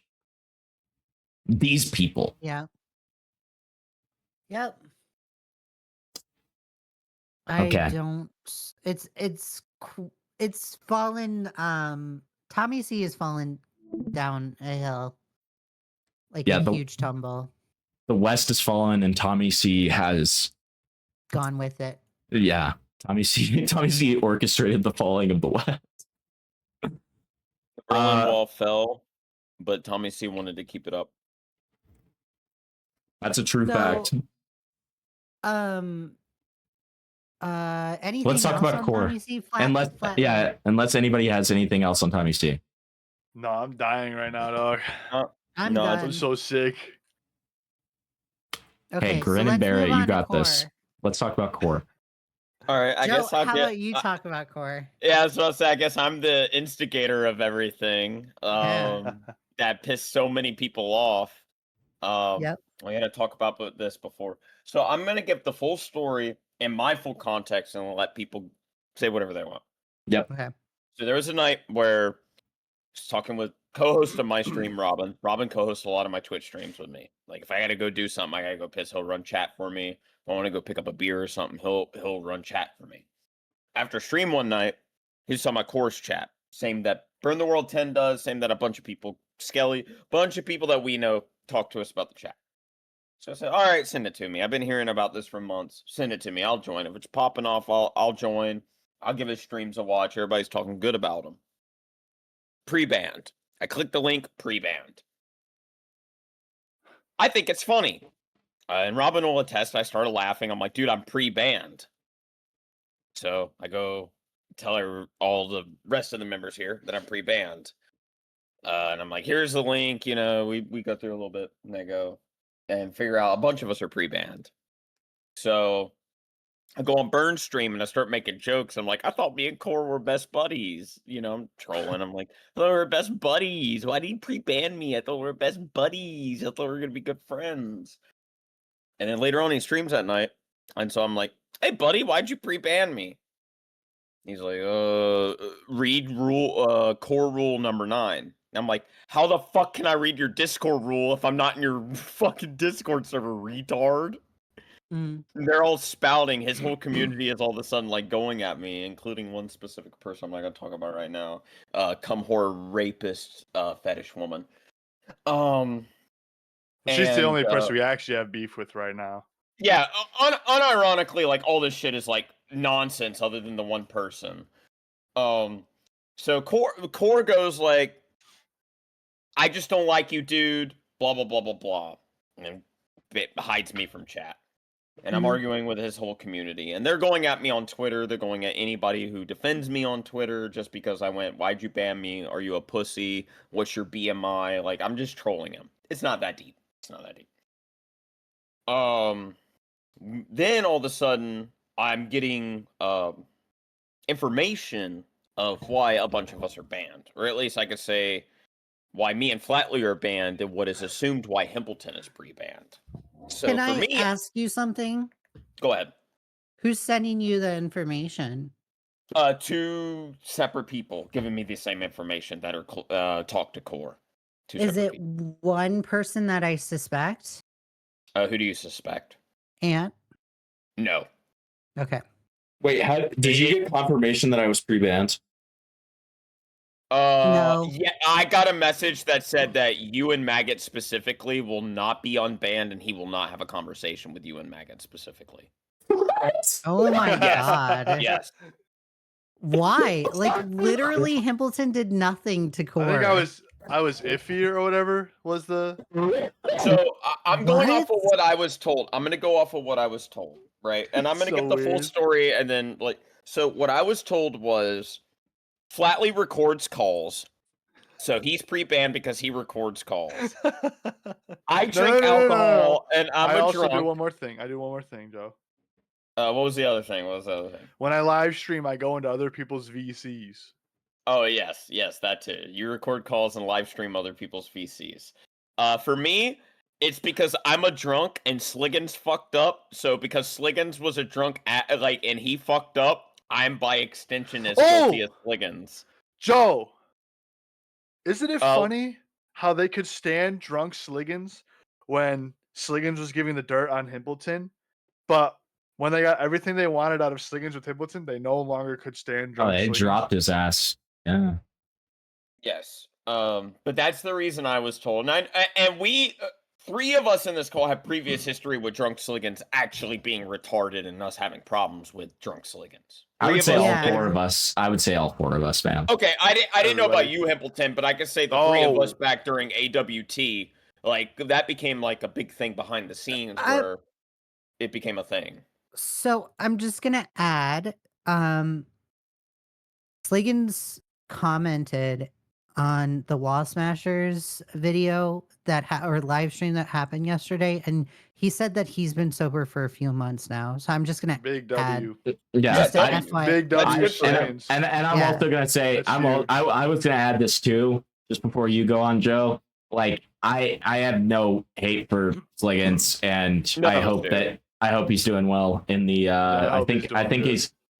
These people. Yeah. Yep. Okay. I don't. It's fallen. TommyC has fallen down a hill, like Yeah, a huge tumble. The West has fallen, and TommyC has gone with it. Yeah, TommyC orchestrated the falling of the West. The Berlin Wall fell, but TommyC wanted to keep it up. That's a true fact. Anything Let's talk else about on Core. TommyC? Unless anybody has anything else on TommyC. No, I'm dying right now, dog. I'm I'm done. so sick. Okay, Hey, Grin and let's Barrett, move you on to got this. Core. Let's talk about Core. All right, I Joe, guess I'll how get, about you talk about Core? Yeah, I was about to say, I guess I'm the instigator of everything. That pissed so many people off. Yep. We had to talk about this before. So I'm going to give the full story and my full context and let people say whatever they want. Yep. Okay. So there was a night where I was talking with co-host of my stream, Robin. Robin co-hosts a lot of my Twitch streams with me. Like if I got to go do something, I got to go piss, he'll run chat for me. If I want to go pick up a beer or something, he'll run chat for me. After stream one night, he saw my course chat. Same that Burn the World 10 does, same that a bunch of people, Skelly, bunch of people that we know talk to us about the chat. So I said, all right, send it to me. I've been hearing about this for months. Send it to me. I'll join. If it's popping off, I'll join. I'll give his streams a watch. Everybody's talking good about him. Pre-banned. I clicked the link, pre-banned. I think it's funny. And Robin will attest, I started laughing. I'm like, dude, I'm pre-banned. So I go tell all the rest of the members here that I'm pre-banned. And I'm like, here's the link. You know, we go through a little bit. And they go and figure out a bunch of us are pre-banned. So I go on Burn stream and I start making jokes. I'm like, I thought me and Core were best buddies. You know, I'm trolling. I'm like, I thought we were best buddies. Why did you pre-ban me? I thought we were best buddies. I thought we were going to be good friends. And then later on, he streams that night. And so I'm like, hey, buddy, why'd you pre-ban me? He's like, read core rule number 9. And I'm like, how the fuck can I read your Discord rule if I'm not in your fucking Discord server, retard? Mm. They're all spouting. His whole community is all of a sudden like going at me, including one specific person I'm not gonna talk about right now. Cum whore rapist fetish woman. She's the only person we actually have beef with right now. Yeah, unironically, like all this shit is like nonsense other than the one person. So Core goes like, I just don't like you, dude, blah blah blah blah blah. And it hides me from chat. And I'm arguing with his whole community. And they're going at me on Twitter. They're going at anybody who defends me on Twitter just because I went, why'd you ban me? Are you a pussy? What's your BMI? Like, I'm just trolling him. It's not that deep. It's not that deep. Then all of a sudden, I'm getting information of why a bunch of us are banned. Or at least I could say why me and Flatley are banned and what is assumed why Himpleton is pre-banned. So Can for I me, ask you something? Go ahead. Who's sending you the information? 2 separate people giving me the same information that are talk to Core. Is it one person that I suspect? Who do you suspect? Ant? No. Okay. Wait, did you get confirmation that I was pre-banned? No. Yeah, I got a message that said that you and Maggot specifically will not be unbanned, and he will not have a conversation with you and Maggot specifically. What? Oh my Yes. god. Yes. Why? Like literally, Himpleton did nothing to Core. I think I was iffy or whatever was the. So I'm going off of What? what I was told. I'm gonna go off of what I was told, right? And I'm gonna So get the full weird. story, and then so what I was told was Flatley records calls, so he's pre-banned because he records calls. I drink alcohol, and I'm I a also drunk. do one more thing. I do one more thing, Joe. What was the other thing? What was the other thing? When I live stream, I go into other people's VCs. Oh yes, that too. You record calls and live stream other people's VCs. For me, it's because I'm a drunk and Sliggins fucked up. So because Sliggins was a drunk and he fucked up, I'm by extension as guilty as Sliggins. Joe, isn't it funny how they could stand drunk Sliggins when Sliggins was giving the dirt on Himpleton, but when they got everything they wanted out of Sliggins with Himpleton, they no longer could stand drunk. They Sliggins. dropped his ass. Yeah. Yes. But that's the reason I was told. And we, three of us in this call have previous history with drunk Sliggins actually being retarded and us having problems with drunk Sliggins. I would say Yeah. all four of us. I would say all four of us, man. Okay, I didn't know about you, Himpleton, but I could say the three of us back during AWT, like that became like a big thing behind the scenes where it became a thing. So I'm just gonna add, Sliggins commented on the Wall Smashers video that or live stream that happened yesterday, and he said that he's been sober for a few months now. So I'm just gonna Big add, W. Yeah, just I- an FYI. Big W. That's good for him. Sliggins. and I'm Yeah. also gonna say That's I was gonna add this too, just before you go on, Joe. Like I have no hate for Sliggins, and None of us I hope he's doing well in the. I I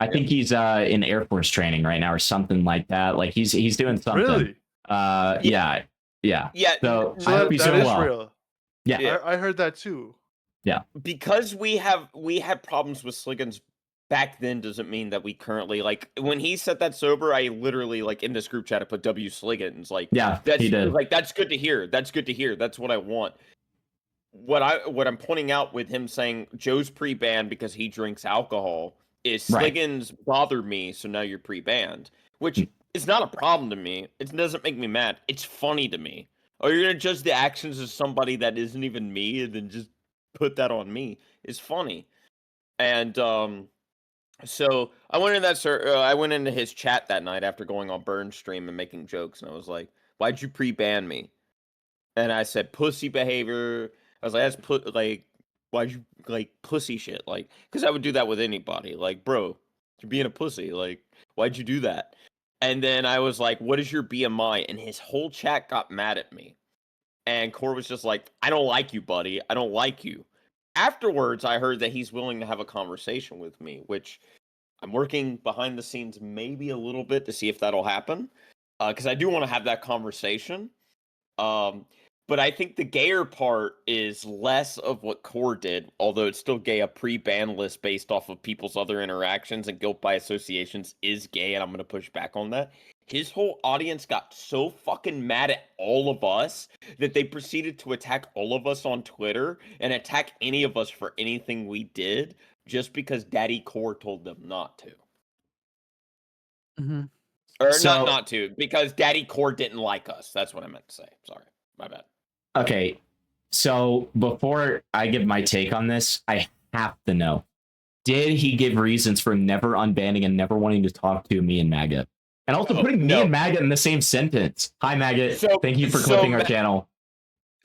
think he's in Air Force training right now or something like that. Like he's doing something. Really? Yeah. Yeah. So So I hope he's that doing is well. real. Yeah. I heard that too. Because we had problems with Sliggins back then doesn't mean that we currently like when he said that sober, I literally like in this group chat I put W Sliggins. Like Yeah, that's he did. like that's good to hear. That's good to hear. That's what I want. What I'm pointing out with him saying Joe's pre-banned because he drinks alcohol is Right. Sliggins bothered me, so now you're pre-banned. Which is not a problem to me. It doesn't make me mad. It's funny to me. Or you're gonna judge the actions of somebody that isn't even me and then just put that on me. It's funny. And so I went in I went into his chat that night after going on Burn stream and making jokes, and I was like, "Why'd you pre-ban me?" And I said, "Pussy behavior." I was like, "That's why'd you like pussy shit?" Like, because I would do that with anybody. Like, bro, you're being a pussy. Like, why'd you do that? And then I was like, "What is your BMI?" And his whole chat got mad at me. And Core was just like, "I don't like you, buddy. I don't like you." Afterwards, I heard that he's willing to have a conversation with me, which I'm working behind the scenes maybe a little bit to see if that'll happen. Because I do want to have that conversation. But I think the gayer part is less of what Core did, although it's still gay. A pre-ban list based off of people's other interactions and guilt by associations is gay, and I'm going to push back on that. His whole audience got so fucking mad at all of us that they proceeded to attack all of us on Twitter and attack any of us for anything we did just because Daddy Core told them not to. Mm-hmm. Or So- not to, because Daddy Core didn't like us. That's what I meant to say. Sorry. My bad. Okay, so before I give my take on this, I have to know: did he give reasons for never unbanning and never wanting to talk to me and Maggot, and also putting me and Maggot in the same sentence? Hi, Maggot. Thank you for clipping our channel.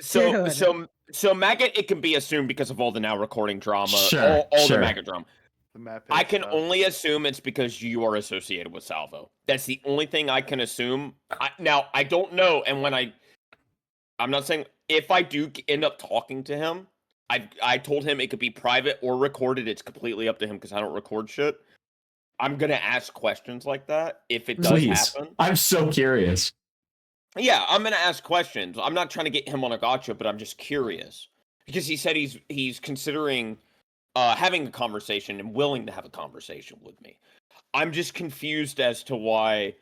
So Maggot, it can be assumed because of all the now recording drama, Sure, all sure. the Maggot drama. The map I page can stuff. only assume it's because you are associated with Salvo. That's the only thing I can assume. Now I don't know, and when I'm not saying if I do end up talking to him, I told him it could be private or recorded. It's completely up to him because I don't record shit. I'm gonna ask questions like that if it does Please, happen. I'm so curious. Yeah, I'm gonna ask questions. I'm not trying to get him on a gotcha, but I'm just curious because he said he's considering having a conversation and willing to have a conversation with me. I'm just confused as to why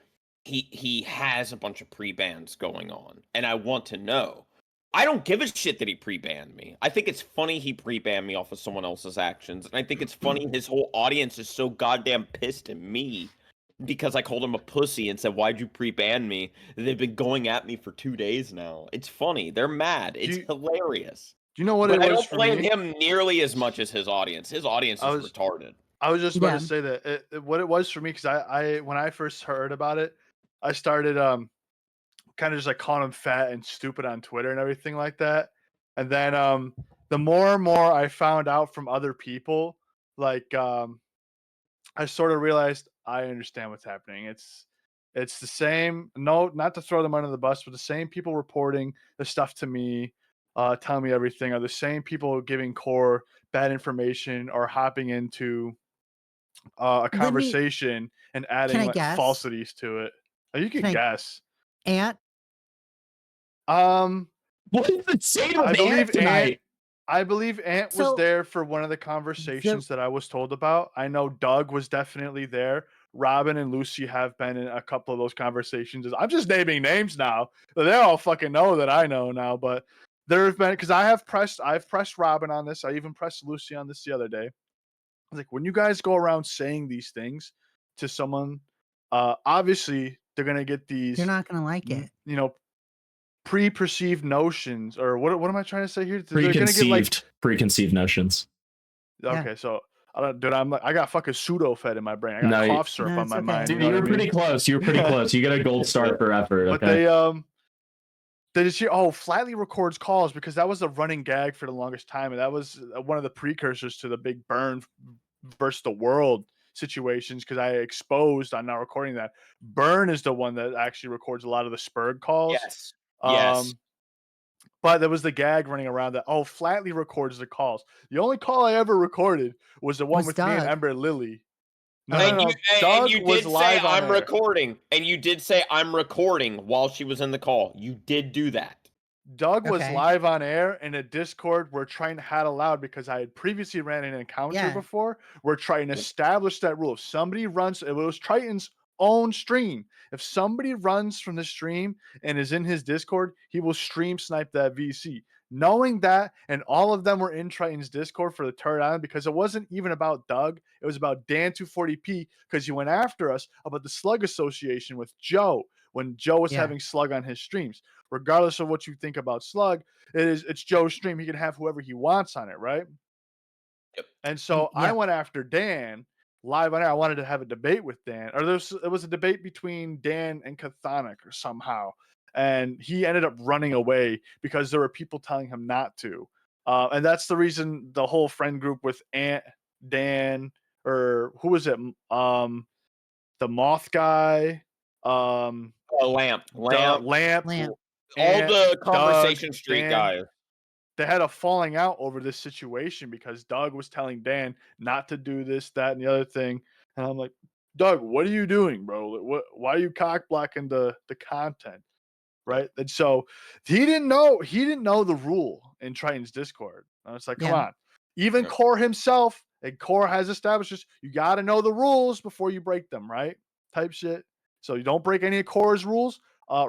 he has a bunch of pre-bans going on, and I want to know. I don't give a shit that he pre-banned me. I think it's funny he pre-banned me off of someone else's actions, and I think it's funny his whole audience is so goddamn pissed at me because I called him a pussy and said, "Why'd you pre-ban me?" They've been going at me for 2 days now. It's funny. They're mad. It's hilarious. Do you know what But it I was don't for blame me? him nearly as much as his audience. His audience is retarded. I was just about Yeah. to say that what it was for me, because I when I first heard about it, I started kind of just like calling him fat and stupid on Twitter and everything like that. And then the more and more I found out from other people, like I sort of realized I understand what's happening. It's the same. No, not to throw them under the bus, but the same people reporting the stuff to me, telling me everything, are the same people giving Core bad information or hopping into a Let me- conversation and adding I like guess? falsities to it. You can Can I- guess. Ant, What is the state of I Ant believe tonight? I believe Ant was So- there for one of the conversations that I was told about. I know Doug was definitely there. Robin and Lucy have been in a couple of those conversations. I'm just naming names now. They all fucking know that I know now. But there have been, because I've pressed Robin on this. I even pressed Lucy on this the other day. I was like, when you guys go around saying these things to someone, obviously they're gonna get these, you're not gonna like it. you know, pre-perceived notions, or what am I trying to say here? They're gonna get like Preconceived notions. Yeah. okay, so I don't, dude. I got fucking pseudo fed in my brain. I got No, cough syrup No, on it's my okay. mind. Dude, You know you what were I mean? pretty close. You were pretty close. You get a gold star for effort. But Okay. they just hear, oh, Flatly records calls, because that was a running gag for the longest time, and that was one of the precursors to the big Burn versus the world situations. Because I exposed, I'm now recording that Burn is the one that actually records a lot of the Spurg calls. Yes. Yes. But there was the gag running around that, oh, Flatly records the calls. The only call I ever recorded was the one Was with me and Doug. Ember Lily. No, And no. you Doug was did say live on I'm air. recording, and you did say I'm recording while she was in the call. You did do that. Doug was Okay. live on air in a Discord where Triton had allowed, because I had previously ran an encounter Yeah. before, where Triton established that rule. If somebody runs, it was Triton's own stream. If somebody runs from the stream and is in his Discord, he will stream snipe that VC. Knowing that, and all of them were in Triton's Discord for the Turret Island, because it wasn't even about Doug. It was about Dan240p, because he went after us about the Slug Association with Joe when Joe was Yeah. having Slug on his streams. Regardless of what you think about Slug, it's Joe's stream. He can have whoever he wants on it, right? Yep. And so I went after Dan live on air. I wanted to have a debate with Dan, or it was a debate between Dan and Chthonic or somehow. And he ended up running away because there were people telling him not to. And that's the reason the whole friend group with Ant, Dan, or who was it? The Moth guy, Lamp. Lamp. All Ant, the Conversation Doug, Street Dan. guys. They had a falling out over this situation because Doug was telling Dan not to do this, that, and the other thing. And I'm like, Doug, what are you doing, bro? Why are you cock blocking the content? Right. And so he didn't know the rule in Triton's Discord. I was like, come on. Even Core himself, and Core has established this, you got to know the rules before you break them, right? Type shit. So you don't break any of Core's rules.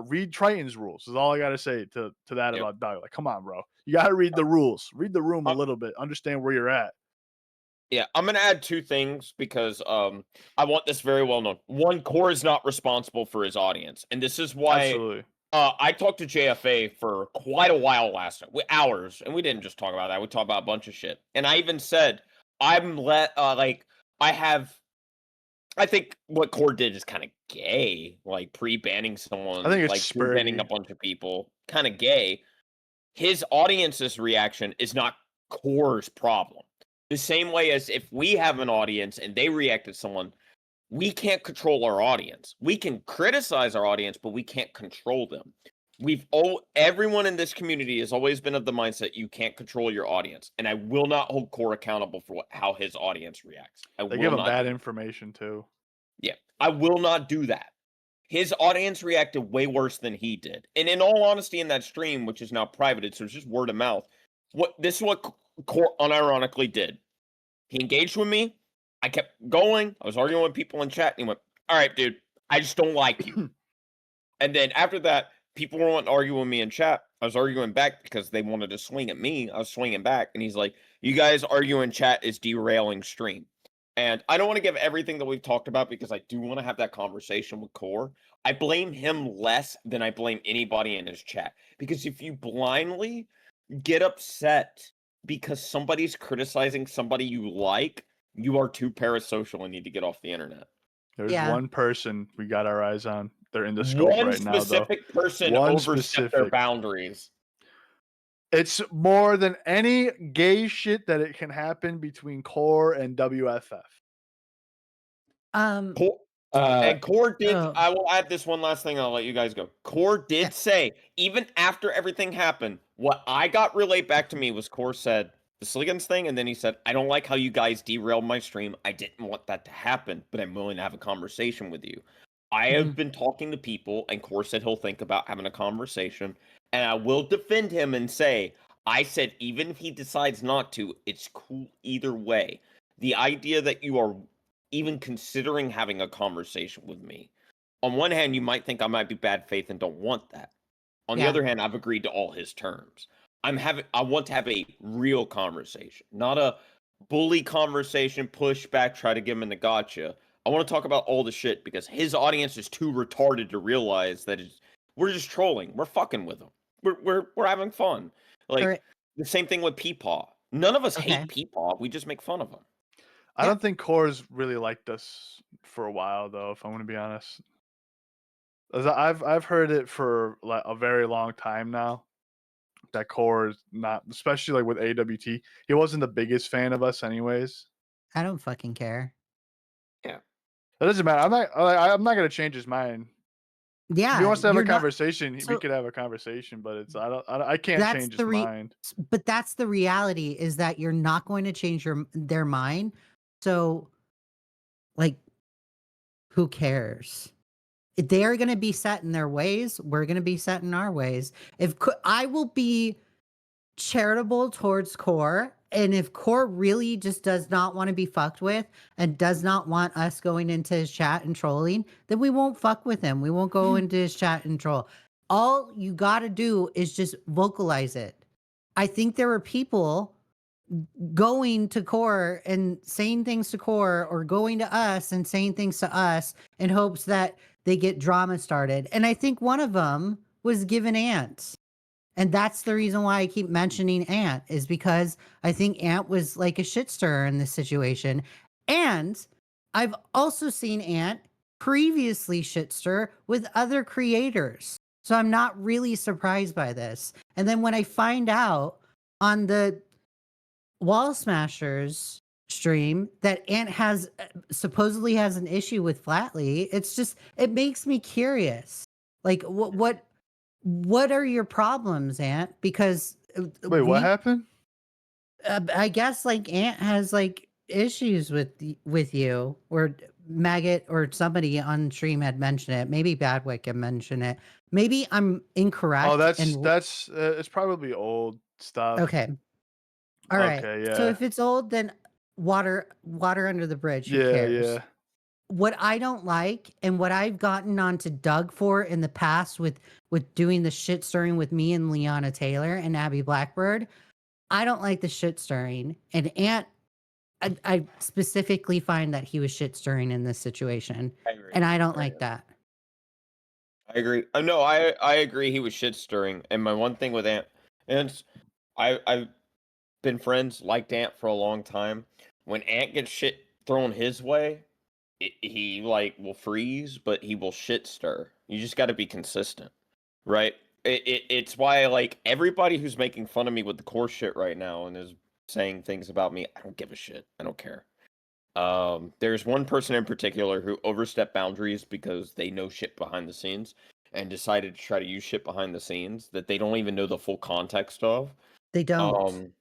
Read Triton's rules is all I got to say to that about Doug. Like, come on, bro. You got to read the rules. Read the room a little bit. Understand where you're at. Yeah, I'm gonna add 2 things because I want this very well known. One, Core is not responsible for his audience, and this is why Absolutely. I talked to JFA for quite a while last night, hours, and we didn't just talk about that. We talked about a bunch of shit, and I even said I think what Core did is kind of gay, like pre-banning someone. I think it's like pre-banning a bunch of people, kind of gay. His audience's reaction is not Core's problem. The same way as if we have an audience and they react to someone, we can't control our audience. We can criticize our audience, but we can't control them. Everyone in this community has always been of the mindset you can't control your audience, and I will not hold Core accountable for how his audience reacts. They give him bad information too. Yeah, I will not do that. His audience reacted way worse than he did, and in all honesty, in that stream, which is now privated, so it's just word of mouth. This is what Core unironically did. He engaged with me. I kept going. I was arguing with people in chat. And he went, all right, dude, I just don't like you. And then after that, people were wanting to argue with me in chat. I was arguing back because they wanted to swing at me. I was swinging back. And he's like, you guys arguing in chat is derailing stream. And I don't want to give everything that we've talked about because I do want to have that conversation with Core. I blame him less than I blame anybody in his chat. Because if you blindly get upset because somebody's criticizing somebody you like, you are too parasocial and need to get off the internet. There's Yeah. one person we got our eyes on. They're in the scope One right now, though. specific person One overstepped their specific. boundaries. It's more than any gay shit that it can happen between Core and WFF. Core, and Core did. oh. I will add this one last thing. I'll let you guys go. Core did Yeah. say, even after everything happened, what I got relayed back to me was Core said the Sliggins thing, and then he said, I don't like how you guys derailed my stream. I didn't want that to happen, but I'm willing to have a conversation with you. I have been talking to people, and Core said he'll think about having a conversation, and I will defend him and say, I said, even if he decides not to, it's cool either way. The idea that you are even considering having a conversation with me, on one hand, you might think I might be bad faith and don't want that. On the Yeah. other hand, I've agreed to all his terms. I want to have a real conversation, not a bully conversation, push back, try to give him in the gotcha. I want to talk about all the shit because his audience is too retarded to realize that we're just trolling. We're fucking with them. We're having fun. Like Alright. the same thing with Peepaw. None of us Okay. hate Peepaw. We just make fun of him. I Yeah. don't think Core's really liked us for a while, though, if I'm going to be honest. As I've heard it for like a very long time now. That Core is not, especially like with AWT. He wasn't the biggest fan of us, anyways. I don't fucking care. It doesn't matter. I'm not gonna change his mind. Yeah. If he wants to have a you're not- conversation, we so- could have a conversation. But it's I can't That's change the his mind. But that's the reality, is that you're not going to change their mind. So, like, who cares? If they are going to be set in their ways, we're going to be set in our ways. I will be charitable towards Core, and if Core really just does not want to be fucked with and does not want us going into his chat and trolling, then we won't fuck with him. We won't go into his chat and troll. All you got to do is just vocalize it. I think there were people going to Core and saying things to Core, or going to us and saying things to us in hopes that they get drama started. And I think one of them was given Ant. And that's the reason why I keep mentioning Ant, is because I think Ant was like a shit stirrer in this situation. And I've also seen Ant previously shit stir with other creators. So I'm not really surprised by this. And then when I find out on the Wall Smashers stream that Ant has supposedly has an issue with Flatley, it makes me curious. Like, what are your problems, Ant? Because Wait, what happened? I guess like Ant has like issues with you, or Maggot or somebody on stream had mentioned it. Maybe Badwick had mentioned it. Maybe I'm incorrect. Oh, that's it's probably old stuff. Okay. All right. Okay, yeah. So if it's old, then water under the bridge. Who Yeah, cares? yeah. What I don't like, and what I've gotten onto Doug for in the past with doing the shit stirring with me and Liana Taylor and Abby Blackbird, I don't like the shit stirring. And Ant, I specifically find that he was shit stirring in this situation, I agree. and I don't like that. I agree. No, I agree. He was shit stirring. And my one thing with Ant, and I've been friends like Ant for a long time. When Ant gets shit thrown his way, he like will freeze, but he will shit stir. You just got to be consistent, right? It's why like everybody who's making fun of me with the Core shit right now and is saying things about me, I don't give a shit. I don't care. There's one person in particular who overstepped boundaries because they know shit behind the scenes and decided to try to use shit behind the scenes that they don't even know the full context of. They don't.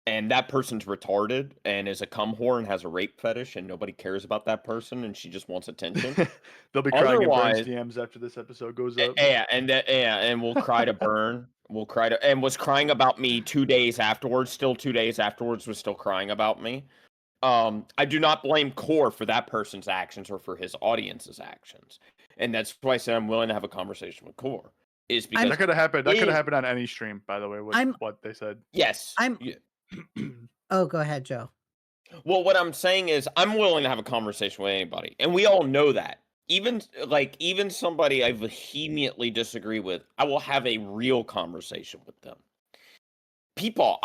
And that person's retarded and is a cum whore and has a rape fetish, and nobody cares about that person, and she just wants attention. They'll be crying in Burns Otherwise- DMs after this episode goes up. And we'll cry to Burn. And was crying about me 2 days afterwards. Still 2 days afterwards was still crying about me. I do not blame Core for that person's actions or for his audience's actions, and that's why I said I'm willing to have a conversation with Core. Is because That could have happened. That could it- have happened on any stream, by the way. What they said. yes, I'm- yeah. Oh, go ahead, Joe. Well, what I'm saying is I'm willing to have a conversation with anybody, and we all know that. Even somebody I vehemently disagree with, I will have a real conversation with them. Peepaw,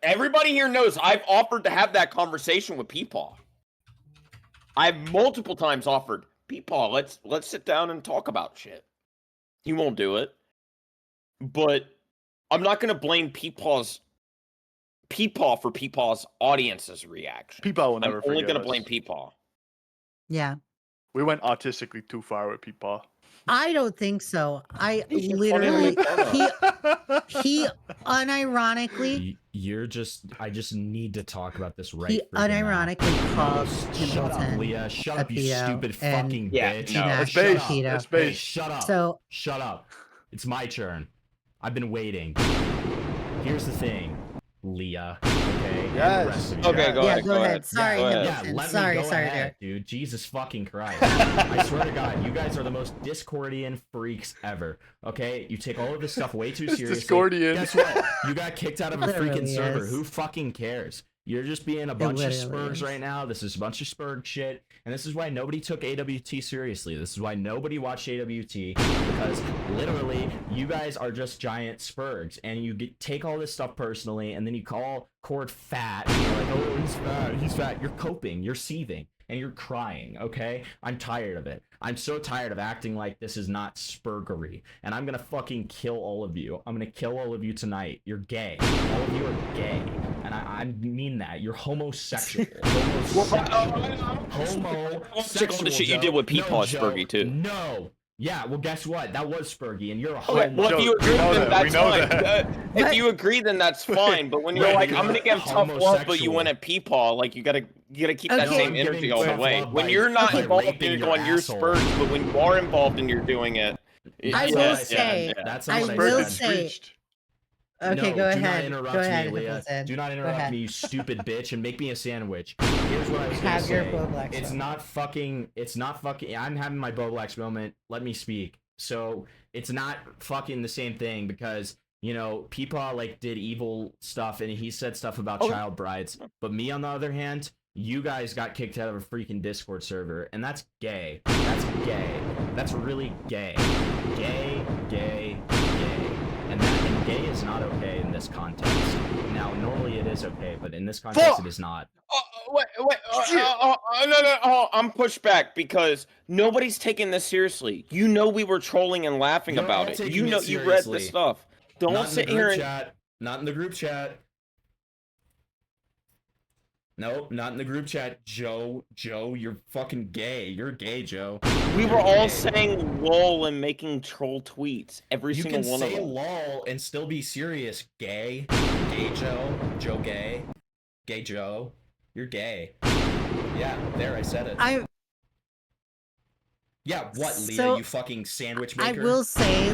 everybody here knows I've offered to have that conversation with Peepaw. I've multiple times offered, Peepaw, let's sit down and talk about shit. He won't do it. But I'm not gonna blame Peepaw for Peepaw's audience's reaction. Peepaw will never I'm only forgive gonna us. blame Peepaw. Yeah. We went autistically too far with Peepaw. I don't think so. I He's just literally, funny to he unironically, I just need to talk about this right. he freaking now. unironically called Shut up, Pimpleton Leah. Shut a up, you pedo stupid and fucking Yeah, bitch. no. That's Shut base. up. Pedo. That's Hey, base. shut up. So Shut up. It's my turn. I've been waiting. Here's the thing, Leah. Okay. and the Yes. rest of you Okay, guys. go yeah, ahead. go ahead. Sorry, Go ahead. Yeah, Pimpleton. let Sorry, me go sorry, ahead, dude. Jesus fucking Christ. I swear to God, you guys are the most Discordian freaks ever. Okay? You take all of this stuff way too It's seriously. Discordian. Guess what? You got kicked out of a It freaking really server. is. Who fucking cares? You're just being a bunch of literally spurgs is. right now. This is a bunch of spurg shit. And this is why nobody took AWT seriously. This is why nobody watched AWT. Because literally, you guys are just giant spurgs. And you take all this stuff personally. And then you call Cord fat. And you're like, oh, he's fat. He's fat. You're coping. You're seething. And you're crying, okay? I'm tired of it. I'm so tired of acting like this is not spurgery. And I'm gonna fucking kill all of you. I'm gonna kill all of you tonight. You're gay. All of you are gay. And I mean that. You're homosexual. Homosexual. Check all the shit you Joe. did with Peepaw is Joe. Spurgy, too. No. Yeah, well, guess what? That was Spurgy, and you're a Okay, homo. well, if you Joe, agree, we know then that. We that's know fine. that. If you agree, then that's fine. But when you're Right, like, you're I'm gonna give tough love, but you homosexual. went at Peepaw, like you gotta keep that Okay. same No, I'm energy giving all the tough way. love When by- you're not by involved raping and your you're going, you're asshole. spurged, but when you are involved and you're doing it, I That's will what yeah, say- yeah. That's I not what will I Spurgeon said. say- preached. Okay, No, go do ahead. not interrupt Go ahead, me, Leah. Pimpleton. Do not Go interrupt ahead. me, you stupid bitch, and make me a sandwich. Here's what I was gonna Have your say. Bo Blacks It's moment. not fucking. I'm having my Bo Blacks moment. Let me speak. So it's not fucking the same thing because Peepaw like did evil stuff and he said stuff about child brides. But me on the other hand, you guys got kicked out of a freaking Discord server, and that's gay. That's gay. That's really gay. Gay, gay, gay. And gay is not okay in this context. Now, normally it is okay, but in this context it is not. Wait, no, I'm pushed back because nobody's taking this seriously. You know we were trolling and laughing You're about all it. taking You it know you read the seriously. stuff. Don't Not in the sit group here and chat. Not in the group chat. Nope, not in the group chat. Joe, you're fucking gay. You're gay, Joe. we were You're all gay. saying lol and making troll tweets. Every You single can one of say them. lol and still be serious. Gay. Gay Joe. Joe gay. Gay Joe. You're gay. Yeah, there, I said it. Yeah, what, Leah, So, you fucking sandwich I maker? will say,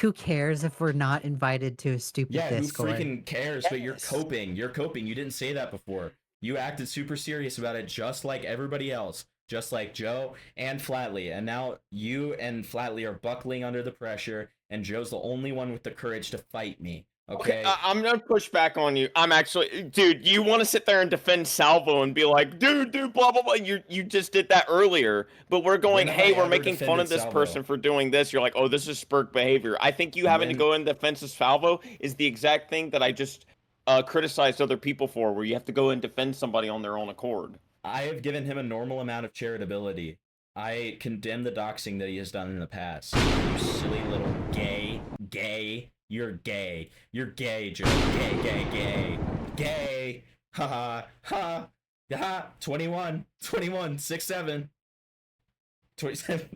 who cares if we're not invited to a stupid Yeah, Discord? who freaking cares? But you're Yes. coping. You're coping. You didn't say that before. You acted super serious about it, just like everybody else. Just like Joe and Flatley. And now you and Flatley are buckling under the pressure, and Joe's the only one with the courage to fight me. Okay? I'm gonna push back on you. I'm actually, dude. You want to sit there and defend Salvo and be like, dude, blah blah blah. You just did that earlier, but we're going, When have hey, I we're ever making fun defended of this Salvo? person for doing this. You're like, oh, this is spurk behavior. I think you having to When- go in defense of Salvo is the exact thing that I just criticized other people for, where you have to go and defend somebody on their own accord. I have given him a normal amount of charitability. I condemn the doxing that he has done in the past. You silly little gay. You're gay. You're gay, Joe. Gay. Ha ha. 21, 6'7". 27.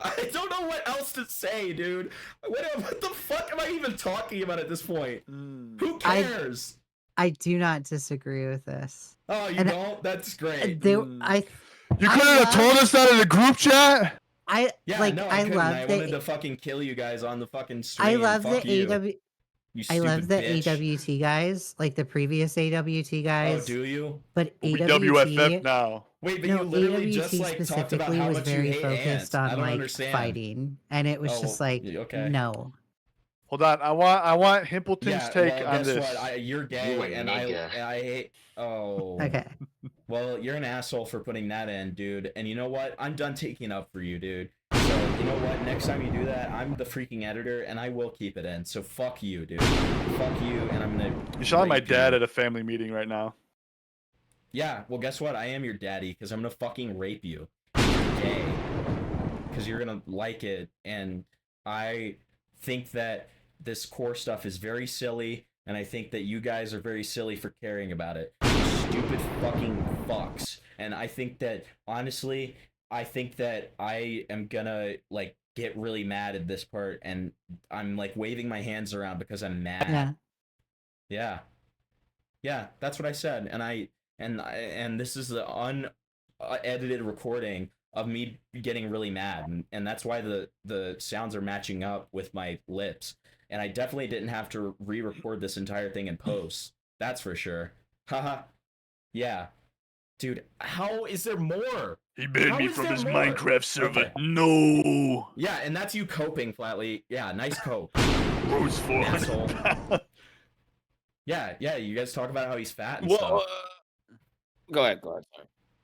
I don't know what else to say, dude. What the fuck am I even talking about at this point? Who cares? I do not disagree with this. Oh, you and don't? That's great. There, You I couldn't have told us that in the group chat. Yeah, like no, I couldn't. love I the wanted to fucking kill you guys on the fucking stream. I love Fuck the you. You I stupid love the bitch. AWT guys, like the previous AWT Oh, guys. do you? But We AWT, WFF now. Wait, but no, you literally AWT just like talked about specifically how was much you very hate focused ants. on I don't like understand. fighting, and it was Oh, just like okay. no. Hold on, I want Himpleton's take well, on guess this. what? You're gay, You a and nigga. I hate. Oh. Okay. Well, you're an asshole for putting that in, dude. And you know what? I'm done taking up for you, dude. So, you know what? Next time you do that, I'm the freaking editor, and I will keep it in. So, fuck you, dude. Fuck you, and I'm gonna... You sound like my rape dad you. at a family meeting right now. Yeah, well, guess what? I am your daddy, because I'm gonna fucking rape you. You're gay. Because you're gonna like it, and I think that this core stuff is very silly, and I think that you guys are very silly for caring about it. You stupid fucking fucks. And I think that, honestly, I think that I am gonna, like, get really mad at this part, and I'm, like, waving my hands around because I'm mad. Yeah. Yeah. Yeah, that's what I said. And this is the unedited recording of me getting really mad, and that's why the sounds are matching up with my lips. And I definitely didn't have to re-record this entire thing in post. That's for sure. Haha. Yeah. Dude, how is there more? He banned How me is from there his more? Minecraft server. Okay. No. Yeah, and that's you coping, Flatly. Yeah, nice cope. Rose for Asshole. Yeah, you guys talk about how he's fat and Well, stuff. go ahead. Sorry.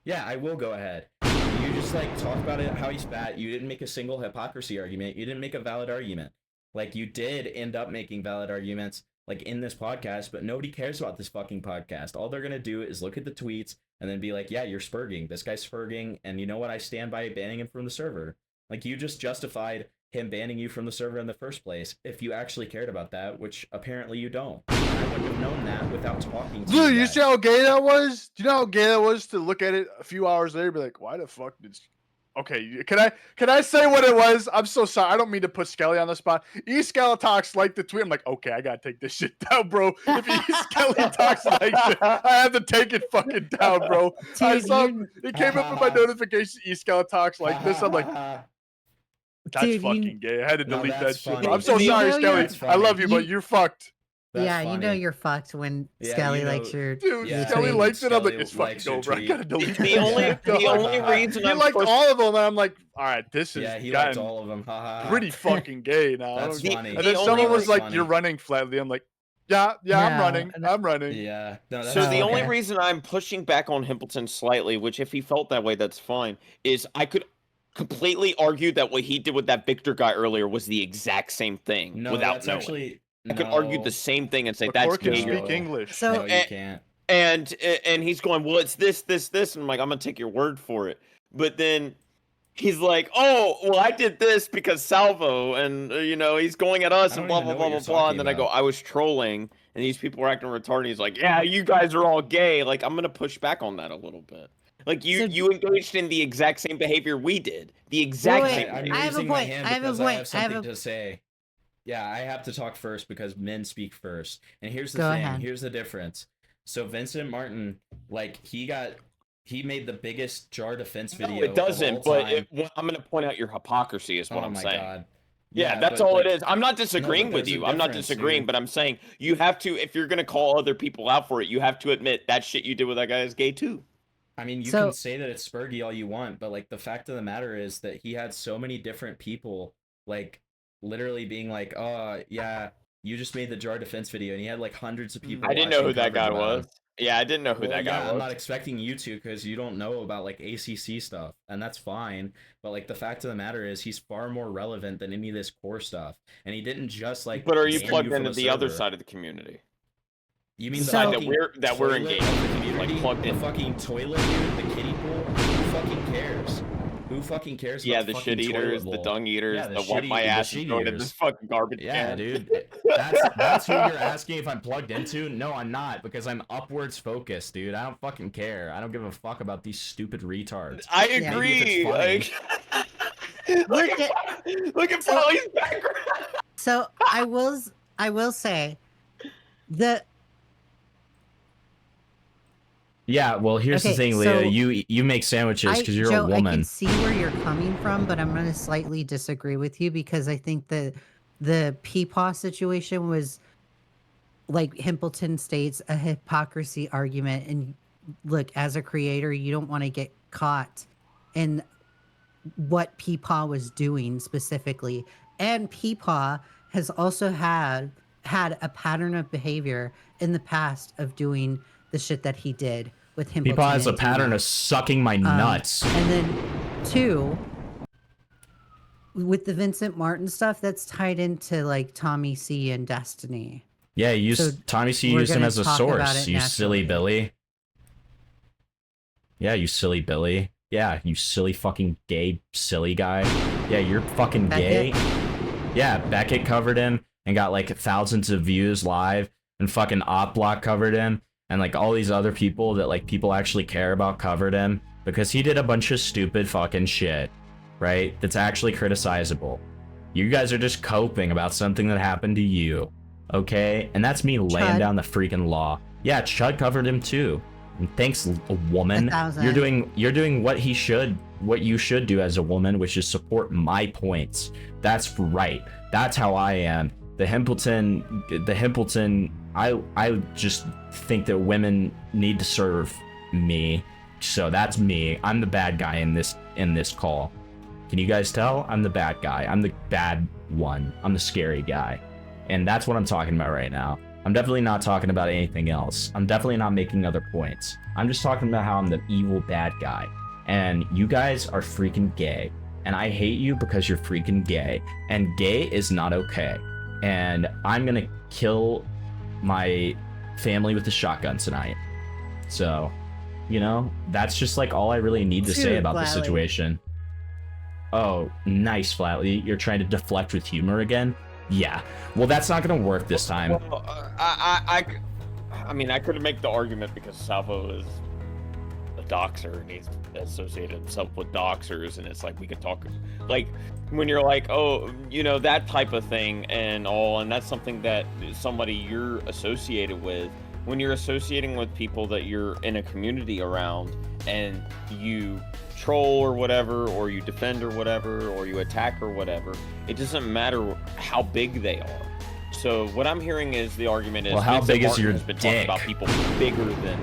Yeah, I will go ahead. You just like talk about it, how he's fat. You didn't make a single hypocrisy argument. You didn't make a valid argument. Like, you did end up making valid arguments, like, in this podcast, but nobody cares about this fucking podcast. All they're gonna do is look at the tweets and then be like, yeah, you're spurging. This guy's spurging, and you know what? I stand by banning him from the server. Like, you just justified him banning you from the server in the first place if you actually cared about that, which apparently you don't. And I wouldn't have known that without talking to Dude, you. you guys. see how gay that was? Do you know how gay that was to look at it a few hours later and be like, why the fuck did... Okay, can I say what it was? I'm so sorry. I don't mean to put Skelly on the spot. Talks like the tweet. I'm like, okay, I gotta take this shit down, bro. If Skelly Talks like it, I have to take it fucking down, bro. I Dude, saw you- it came up in my notification. Talks like this. I'm like, that's Dude, fucking gay. I had to No, delete that that's shit. funny. I'm so You sorry, know Skelly. you're- I love you, You- but you're fucked. That's yeah, you know funny. you're fucked when Yeah, Skelly you know- likes your Dude, Yeah, Skelly tweet. likes it. I'm like, Skelly it's fucking likes your over. I tweet. gotta delete The that only shit. the only reason He I'm liked pushing- all of them, and I'm like, all right, this is Yeah, he liked gotten all of them. pretty fucking gay now. That's And funny. then The someone only was That's like, funny. "You're running flatly." I'm like, "Yeah, I'm No, running. no. I'm running." Yeah. No, that's So the Oh, only okay. reason I'm pushing back on Himpleton slightly, which if he felt that way, that's fine, is I could completely argue that what he did with that Victor guy earlier was the exact same thing No, without that's knowing. I I could argue the same thing and say that's McCord can gay. speak No. English. So- No, you can't. And he's going, well, it's this, and I'm like, I'm gonna take your word for it. But then he's like, oh, well, I did this because Salvo, and he's going at us I and don't blah even blah know blah what blah you're blah. And talking then I go, about. I was trolling, and these people were acting retarded. He's like, yeah, you guys are all gay. Like, I'm gonna push back on that a little bit. Like you engaged in the exact same behavior we did. The exact Wait, same. I'm I have a raising my point, hand I have a because I point, have I have something a- to say. Yeah, I have to talk first because men speak first. And here's the Go thing. ahead. Here's the difference. So Vincent Martin, like, he made the biggest jar defense video. No, it doesn't. of all But time. I'm gonna point out your hypocrisy. Is what Oh I'm my saying. god. Yeah, that's but, all like, it is. I'm not disagreeing with there's a you. I'm not difference, disagreeing, dude. but I'm saying you have to, if you're gonna call other people out for it, you have to admit that shit you did with that guy is gay too. I mean, you So- can say that it's Spurgy all you want, but like the fact of the matter is that he had so many different people, like literally being like, "Oh yeah, you just made the jar defense video," and he had like hundreds of people. I didn't know who watching that guy coverage about was. him. Yeah, I didn't know who Well, that guy yeah, was. I'm not expecting you to because you don't know about like ACC stuff, and that's fine. But like the fact of the matter is, he's far more relevant than any of this core stuff, and he didn't just like. But are you ban plugged from into a the other server. side of the community? You mean the side that fucking we're toilet engaged of the in, like, community? plugged The in. fucking toilet, dude, the kiddie pool. Who fucking cares? Who fucking cares? Yeah, about the fucking shit eaters, toilet the bowl? dung eaters, Yeah, the wipe my the ass shit and throw it in eaters. this fucking garbage Yeah, can. dude. That's who you're asking if I'm plugged into? No, I'm not, because I'm upwards focused, dude. I don't fucking care. I don't give a fuck about these stupid retards. I Maybe if agree. it's Like, look at So- Polly's background. So I will say the Yeah, well, here's the Okay, thing, so Leah. You make sandwiches because you're Joe, a I woman. can see where you're coming from, but I'm going to slightly disagree with you because I think the Peepaw situation was like Himpleton states, a hypocrisy argument. And look, as a creator, you don't want to get caught in what Peepaw was doing specifically. And Peepaw has also had a pattern of behavior in the past of doing the shit that he did with Himpleton. Peepaw has a and pattern Dina. of sucking my nuts. And then 2, with the Vincent Martin stuff, that's tied into like TommyC and Destiny. Yeah, So TommyC we're used him gonna as a talk about source. it You silly naturally. Billy. Yeah, you silly Billy. Yeah, you silly fucking gay silly guy. Yeah, you're fucking gay. Yeah, Beckett covered him and got like thousands of views live, and fucking Opblock covered him, and like all these other people that like people actually care about covered him because he did a bunch of stupid fucking shit, right? That's actually criticizable. You guys are just coping about something that happened to you, okay? And that's me laying Chud. down the freaking law. Yeah, Chud covered him too. And thanks, a woman. 1,000. You're doing what you should do as a woman, which is support my points. That's right. That's how I am. The Himpleton, I just think that women need to serve me. So that's me. I'm the bad guy in this call. Can you guys tell? I'm the bad guy. I'm the bad one. I'm the scary guy. And that's what I'm talking about right now. I'm definitely not talking about anything else. I'm definitely not making other points. I'm just talking about how I'm the evil bad guy. And you guys are freaking gay. And I hate you because you're freaking gay. And gay is not okay. And I'm gonna kill my family with a shotgun tonight. So, you know, that's just like all I really need to say Dude, about the Flatly. situation. Oh, nice, Flatly. You're trying to deflect with humor again? Yeah. Well, that's not gonna work this time. Well, I mean, I could make the argument because Salvo is a doxer and he's associated himself with doxers, and it's like we could talk, like when you're like, oh, you know, that type of thing and all, and that's something that somebody you're associated with. When you're associating with people that you're in a community around, and you troll or whatever, or you defend or whatever, or you attack or whatever, it doesn't matter how big they are. So what I'm hearing is the argument is, well, how Vincent big is Martin your has been talking dick? about people bigger than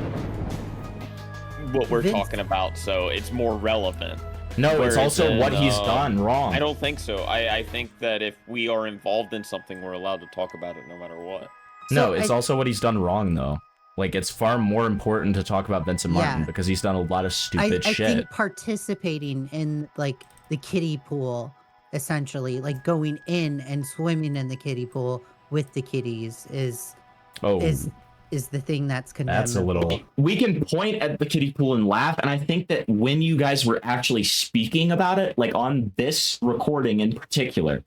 what we're talking about, so it's more relevant. No, it's also Whereas what in, he's done wrong. I don't think so. I think that if we are involved in something, we're allowed to talk about it no matter what. No, So it's also what he's done wrong, though. Like, it's far more important to talk about Vincent Martin Yeah. because he's done a lot of stupid I shit. think participating in like the kiddie pool, essentially, like going in and swimming in the kiddie pool with the kiddies is the thing that's condemnable. That's a little. We can point at the kiddie pool and laugh, and I think that when you guys were actually speaking about it, like on this recording in particular,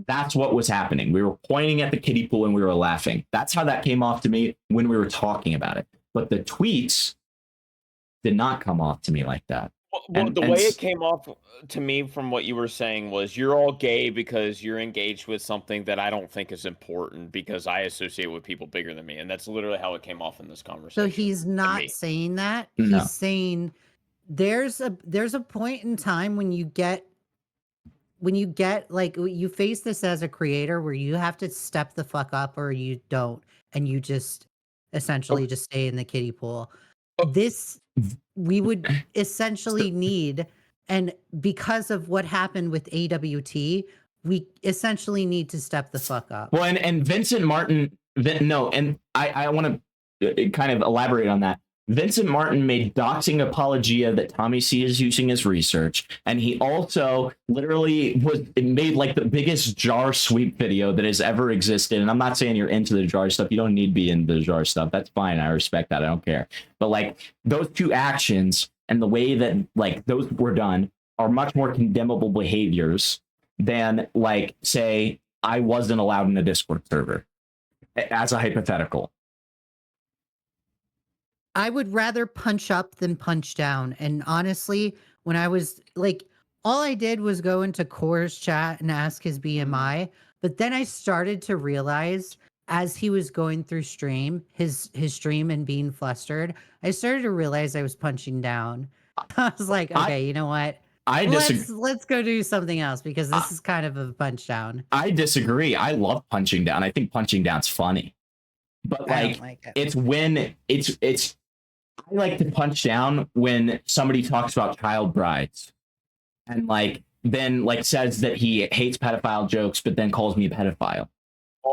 that's what was happening. We were pointing at the kiddie pool and we were laughing. That's how that came off to me when we were talking about it. But the tweets did not come off to me like that. Well, And- the and way s- it came off to me from what you were saying was you're all gay because you're engaged with something that I don't think is important because I associate with people bigger than me. And that's literally how it came off in this conversation. So he's not me. saying that. No. He's saying there's a point in time when you get like you face this as a creator where you have to step the fuck up or you don't, and you just essentially just stay in the kiddie pool. This we would essentially need, and because of what happened with AWT, we essentially need to step the fuck up. Well, and Vincent Martin, no, and I want to kind of elaborate on that. Vincent Martin made doxing apologia that TommyC is using as research, and he also literally made like the biggest jar sweep video that has ever existed. And I'm not saying you're into the jar stuff. You don't need to be into the jar stuff. That's fine. I respect that. I don't care. But like those two actions and the way that like those were done are much more condemnable behaviors than like, say, I wasn't allowed in a Discord server as a hypothetical. I would rather punch up than punch down. And honestly, when I was like, all I did was go into Core's chat and ask his BMI. But then I started to realize as he was going through his stream and being flustered, I started to realize I was punching down. I was like, okay, you know what? I disagree. Let's go do something else because this is kind of a punch down. I disagree. I love punching down. I think punching down's funny. But I like, don't like it. it's when it's. I like to punch down when somebody talks about child brides, and like then like says that he hates pedophile jokes, but then calls me a pedophile.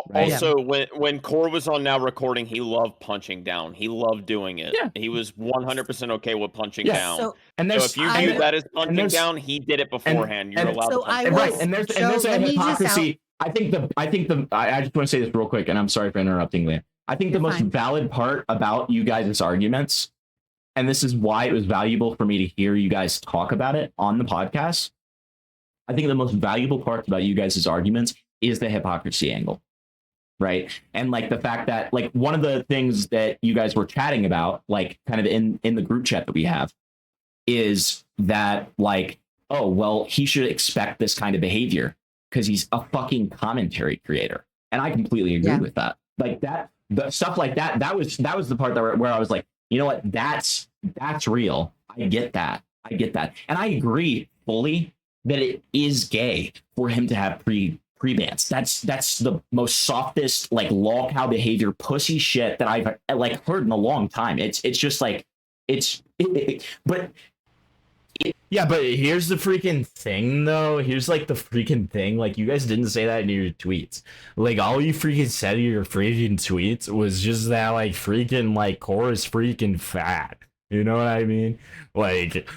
Right? Also, when Core was on Now Recording, he loved punching down. He loved doing it. Yeah. He was 100% okay with punching Yeah. down. So, And So there's if you view that as punching down, he did it beforehand. You're allowed so to punch I down. will- right, and there's Joe, a let me just hypocrisy. I just want to say this real quick, and I'm sorry for interrupting, Leah. I think You're the most fine. valid part about you guys' arguments, and this is why it was valuable for me to hear you guys talk about it on the podcast. I think the most valuable part about you guys' arguments is the hypocrisy angle. Right. And like the fact that like one of the things that you guys were chatting about, like kind of in the group chat that we have, is that like, oh, well, he should expect this kind of behavior because he's a fucking commentary creator. And I completely agree with that. Like that, the stuff like that, that was the part that where I was like, you know what, that's real. I get that. And I agree fully that it is gay for him to have pre-bans. That's the most softest like lol cow behavior pussy shit that I've like heard in a long time. It's just like but here's the freaking thing though. Here's like the freaking thing. Like you guys didn't say that in your tweets. Like all you freaking said in your freaking tweets was just that like freaking like Core is freaking fat. You know what I mean? Like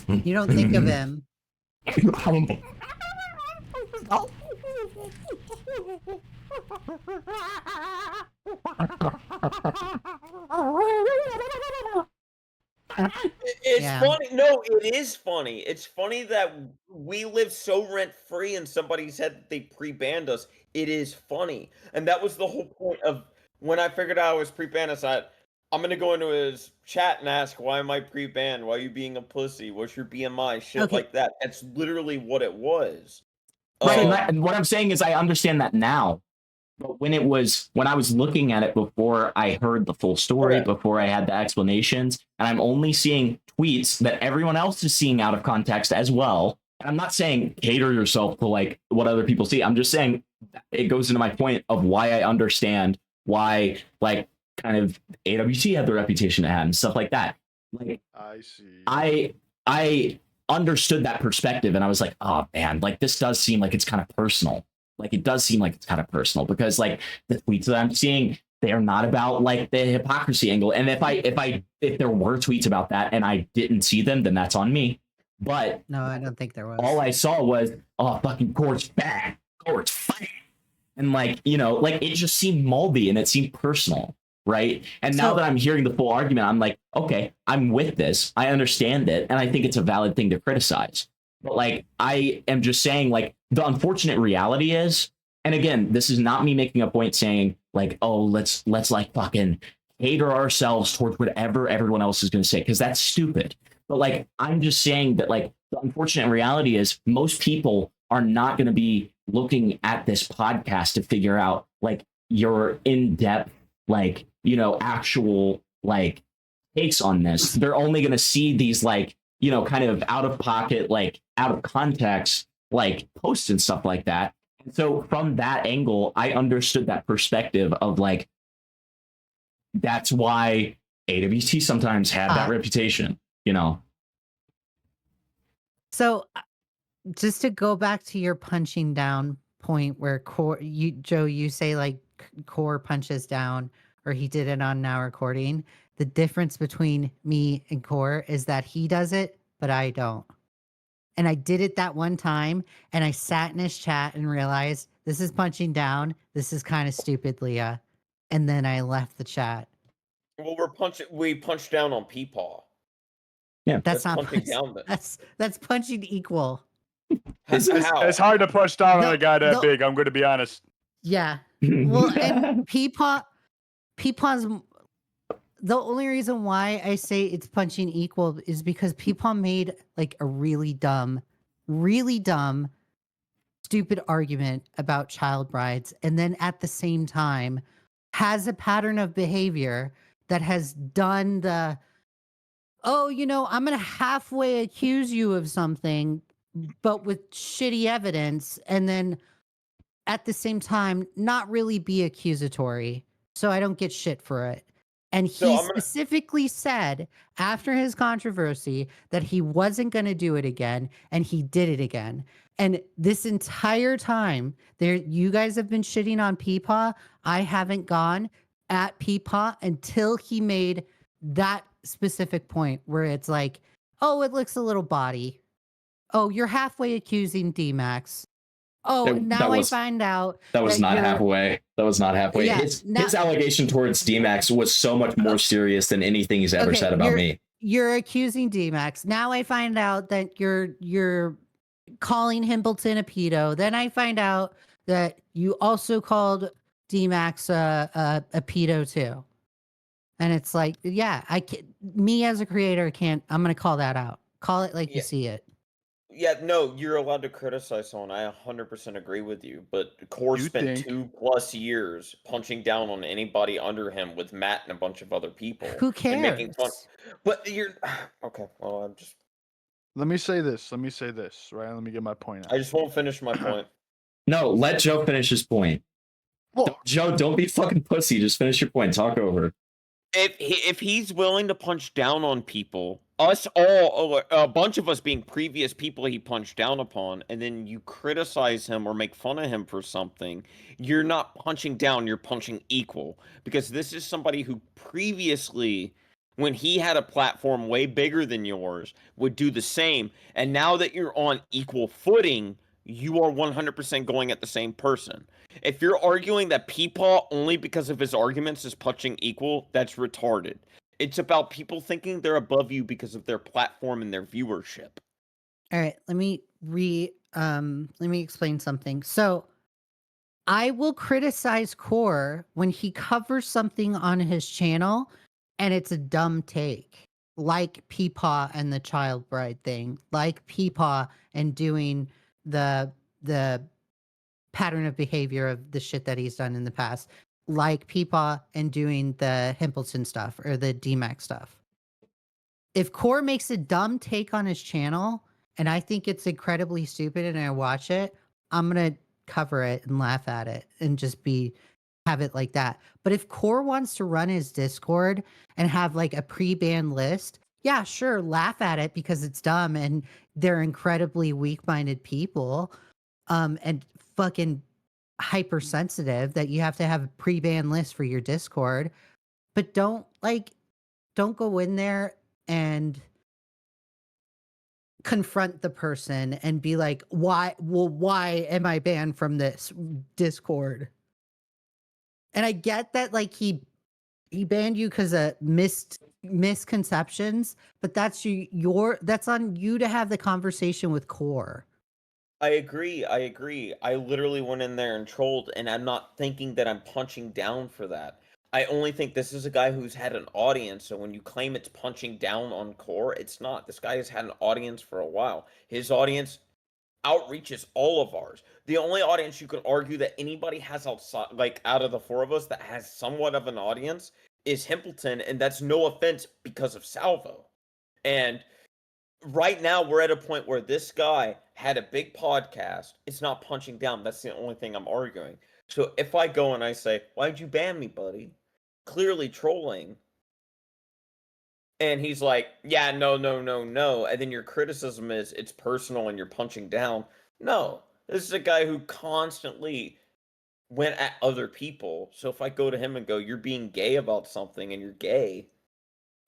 you don't think of him. It's Yeah. funny. No, it is funny. It's funny that we live so rent free and somebody said that they pre-banned us. It is funny. And that was the whole point of when I figured out I was pre-banned. I said, I'm going to go into his chat and ask, why am I pre-banned? Why are you being a pussy? What's your BMI? Shit Okay. like that. That's literally what it was. right. And what I'm saying is I understand that now. But when I was looking at it before I heard the full story, Correct. before I had the explanations, and I'm only seeing tweets that everyone else is seeing out of context as well. And I'm not saying cater yourself to like what other people see. I'm just saying it goes into my point of why I understand why like kind of AWT had the reputation it had and stuff like that. Like I see. I understood that perspective and I was like, oh man, like this does seem like it's kind of personal. Like it does seem like it's kind of personal because like the tweets that I'm seeing, they are not about like the hypocrisy angle. And if there were tweets about that and I didn't see them, then that's on me. But No, I don't think there was. all I saw was, oh, fucking Core's fat. Core's fat. And like, you know, like it just seemed moldy and it seemed personal. Right. And now So- that I'm hearing the full argument, I'm like, okay, I'm with this. I understand it. And I think it's a valid thing to criticize. But like, I am just saying, like, the unfortunate reality is, and again, this is not me making a point saying like, oh, let's like fucking cater ourselves towards whatever everyone else is going to say, because that's stupid. But like, I'm just saying that like the unfortunate reality is most people are not going to be looking at this podcast to figure out like your in-depth, like, you know, actual like takes on this. They're only going to see these like, you know, kind of out of pocket, like out of context, like posts and stuff like that. And so from that angle, I understood that perspective of like, that's why AWT sometimes had that reputation, you know? So just to go back to your punching down point where Joe, you say like Core punches down or he did it on Now Recording. The difference between me and Core is that he does it, but I don't. And I did it that one time and I sat in his chat and realized this is punching down. This is kind of stupid, Leah. And then I left the chat. Well, we punched down on Peepaw. Yeah. That's not punching down. That's punching equal. It's hard to push down on a guy that No. big. I'm going to be honest. Yeah. Well, and Peepaw's the only reason why I say it's punching equal is because Peepaw made like a really dumb, stupid argument about child brides, and then at the same time has a pattern of behavior that has done the oh, I'm going to halfway accuse you of something, but with shitty evidence, and then at the same time, not really be accusatory. So I don't get shit for it. And So he I'm gonna- specifically said after his controversy that he wasn't going to do it again, and he did it again. And this entire time, you guys have been shitting on Peepaw. I haven't gone at Peepaw until he made that specific point where it's like, oh, it looks a little body. Oh, you're halfway accusing D-Max. Oh, now I find out that was not you're- halfway. That was not halfway. Yeah, His allegation towards D-Max was so much more serious than anything he's ever Okay, said about me. You're accusing D-Max. Now I find out that you're calling Himpleton a pedo. Then I find out that you also called D-Max a pedo too. And it's like, yeah, me as a creator I'm gonna call that out. Call it like you see it. Yeah, no, you're allowed to criticize someone. I 100% agree with you. But Core You spent think- 2+ years punching down on anybody under him with Matt and a bunch of other people. Who And making fun. cares? But you're okay. Well, I'm just. Let me say this. Right. Let me get my point out. I just won't finish my point. No, let Joe finish his point. Look, Joe, don't be fucking pussy. Just finish your point. Talk over. If he's willing to punch down on people, us all, a bunch of us being previous people he punched down upon, and then you criticize him or make fun of him for something, you're not punching down, you're punching equal. Because this is somebody who previously, when he had a platform way bigger than yours, would do the same. And now that you're on equal footing, you are 100% going at the same person. If you're arguing that Peepaw only because of his arguments is punching equal, that's retarded. It's about people thinking they're above you because of their platform and their viewership. All right, let me explain something. So I will criticize Core when he covers something on his channel and it's a dumb take, like Peepaw and the child bride thing, like Peepaw and doing the pattern of behavior of the shit that he's done in the past, like Peepaw and doing the Himpleton stuff or the D-Max stuff. If Core makes a dumb take on his channel and I think it's incredibly stupid and I watch it, I'm going to cover it and laugh at it and just have it like that. But if Core wants to run his Discord and have like a pre-ban list, yeah, sure, laugh at it because it's dumb and they're incredibly weak-minded people and fucking hypersensitive that you have to have a pre-ban list for your Discord. But don't go in there and confront the person and be like, why am I banned from this Discord? And I get that like he banned you because of misconceptions, but that's that's on you to have the conversation with Core. I agree. I literally went in there and trolled, and I'm not thinking that I'm punching down for that. I only think this is a guy who's had an audience, so when you claim it's punching down on Core, it's not. This guy has had an audience for a while. His audience outreaches all of ours. The only audience you could argue that anybody has outside, like out of the four of us, that has somewhat of an audience is Himpleton, and that's no offense because of Salvo. And right now we're at a point where this guy had a big podcast. It's not punching down. That's the only thing I'm arguing. So if I go and I say, why'd you ban me, buddy? Clearly trolling. And he's like, yeah, no. And then your criticism is it's personal and you're punching down. No, this is a guy who constantly went at other people. So if I go to him and go, you're being gay about something and you're gay,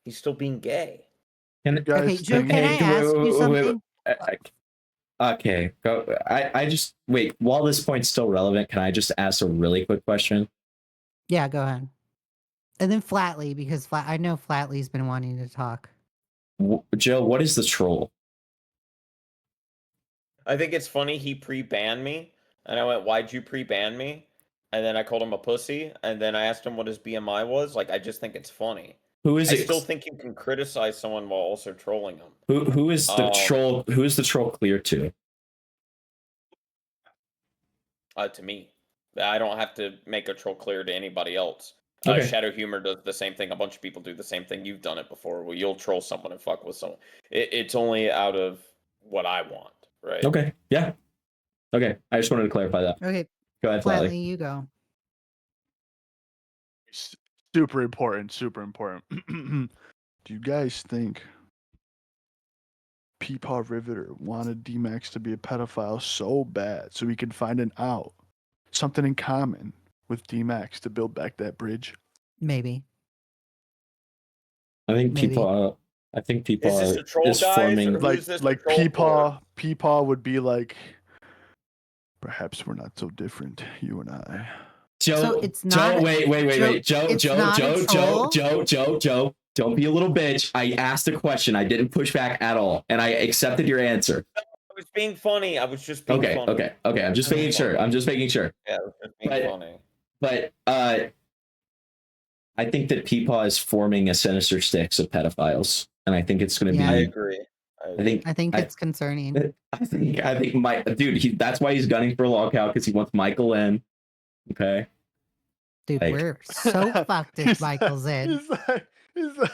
he's still being gay. Okay, Joe, can I ask you something? Okay, go. I just wait. While this point's still relevant, can I just ask a really quick question? Yeah, go ahead. And then Flatley, because I know Flatley's been wanting to talk. Joe, what is the troll? I think it's funny he pre-banned me, and I went, why'd you pre-ban me? And then I called him a pussy, and then I asked him what his BMI was. Like, I just think it's funny. Who is I it? still think you can criticize someone while also trolling them. Who is the troll? Who is the troll clear to? To me. I don't have to make a troll clear to anybody else. Okay. Shadow Humor does the same thing. A bunch of people do the same thing. You've done it before. Where you'll troll someone and fuck with someone. It's only out of what I want, right? Okay. Yeah. Okay. I just wanted to clarify that. Okay, Go ahead, Flatly, Flatly. you go. Super important. Super important. Do you guys think Peepaw Riveter wanted D-Max to be a pedophile so bad so he could find an out, something in common with D-Max to build back that bridge? Maybe. I think Maybe. people. I think people Is this are a troll, is guys, forming. or- Like Who's this like troll Peepaw would be like, perhaps we're not so different, you and I. Joe, So it's not- Joe, wait. Joe, it's not a troll? Joe. Don't be a little bitch. I asked a question. I didn't push back at all, and I accepted your answer. I was being funny. I was just being funny. Okay. I'm just making sure. I'm just making sure. Yeah, I was just being funny. But I think that Peepaw is forming a sinister six of pedophiles, and I think it's going to Yeah. I be. agree. I think it's concerning. I think my dude. That's why he's gunning for a lockout because he wants Michael in. Okay. Dude, Like- we're so fucked if Michael's in. He's like,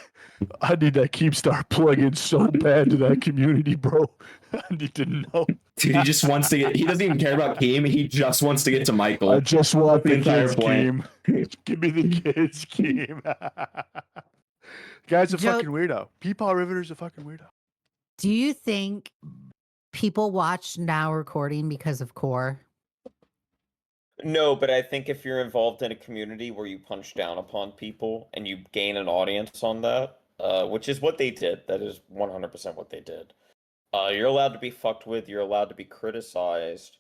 I need that Keepstar plug-in so bad to that community, bro. I need to know. Dude, he just wants to get. He doesn't even care about Keem. He just wants to get to Michael. I just want The the entire kids point. game. Give me the kids game. Guy's a Joe- fucking weirdo. Peepaw Riveter's a fucking weirdo. Do you think people watch Now Recording because of Core? No, but I think if you're involved in a community where you punch down upon people and you gain an audience on that, which is what they did, that is 100% what they did. You're allowed to be fucked with. You're allowed to be criticized.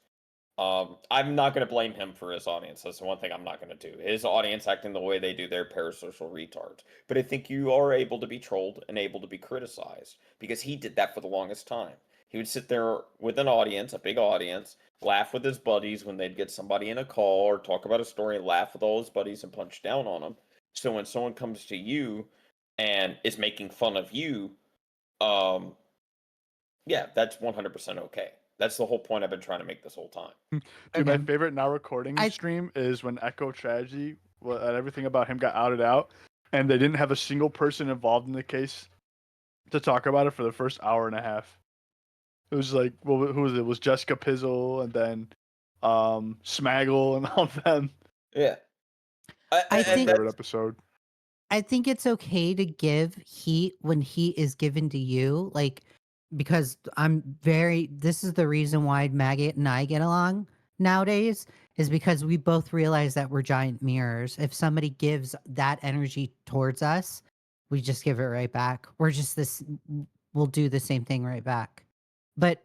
I'm not going to blame him for his audience. That's the one thing I'm not going to do. His audience acting the way they do, they're parasocial retards. But I think you are able to be trolled and able to be criticized because he did that for the longest time. He would sit there with an audience, a big audience, laugh with his buddies when they'd get somebody in a call or talk about a story, laugh with all his buddies and punch down on them. So when someone comes to you and is making fun of you, yeah, that's 100% okay. That's the whole point I've been trying to make this whole time. Dude, my Okay. favorite Now Recording I- stream is when Echo Tragedy, everything about him got outed out, and they didn't have a single person involved in the case to talk about it for the first hour and a half. It was like, well, who was it? It was Jessica Pizzle and then Smaggle and all of them. Yeah. I think- Favorite episode. I think it's okay to give heat when heat is given to you, like, because this is the reason why Maggot and I get along nowadays, is because we both realize that we're giant mirrors. If somebody gives that energy towards us, we just give it right back. We'll do the same thing right back. But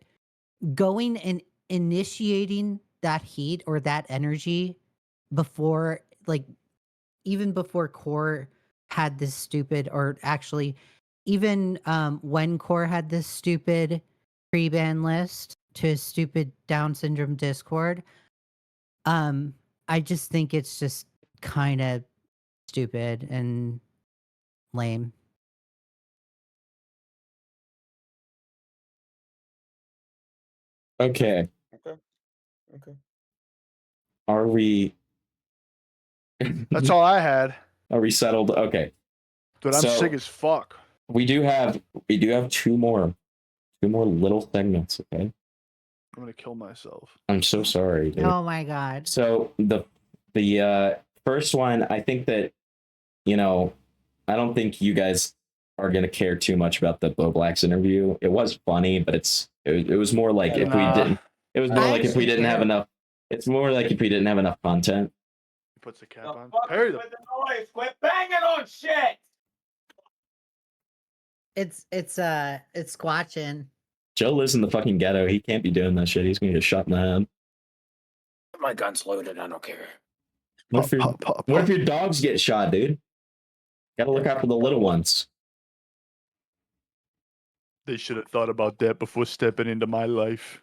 going and initiating that heat or that energy before, like, even before Core had this stupid, or actually even when Core had this stupid pre-ban list to his stupid Down syndrome Discord, I just think it's just kind of stupid and lame. Okay. Okay. Are we? That's all I had. Are we settled? Okay. Dude, I'm So- sick as fuck. We do have two more little segments. Okay. I'm gonna kill myself. I'm so sorry, dude. Oh my god. So the first one, I think that, I don't think you guys are gonna care too much about the Bo Black's interview. It was funny, but it was more like if we Nah. didn't. It was more I like if we actually didn't have care. enough. It's more like if we didn't have enough content. He puts the cap on. Parry the the noise. Quit banging on shit. It's squatching. Joe lives in the fucking ghetto. He can't be doing that shit. He's gonna get shot in the head. My gun's loaded. I don't care. What if what if your dogs get shot, dude? Gotta look out for the little ones. They should have thought about that before stepping into my life.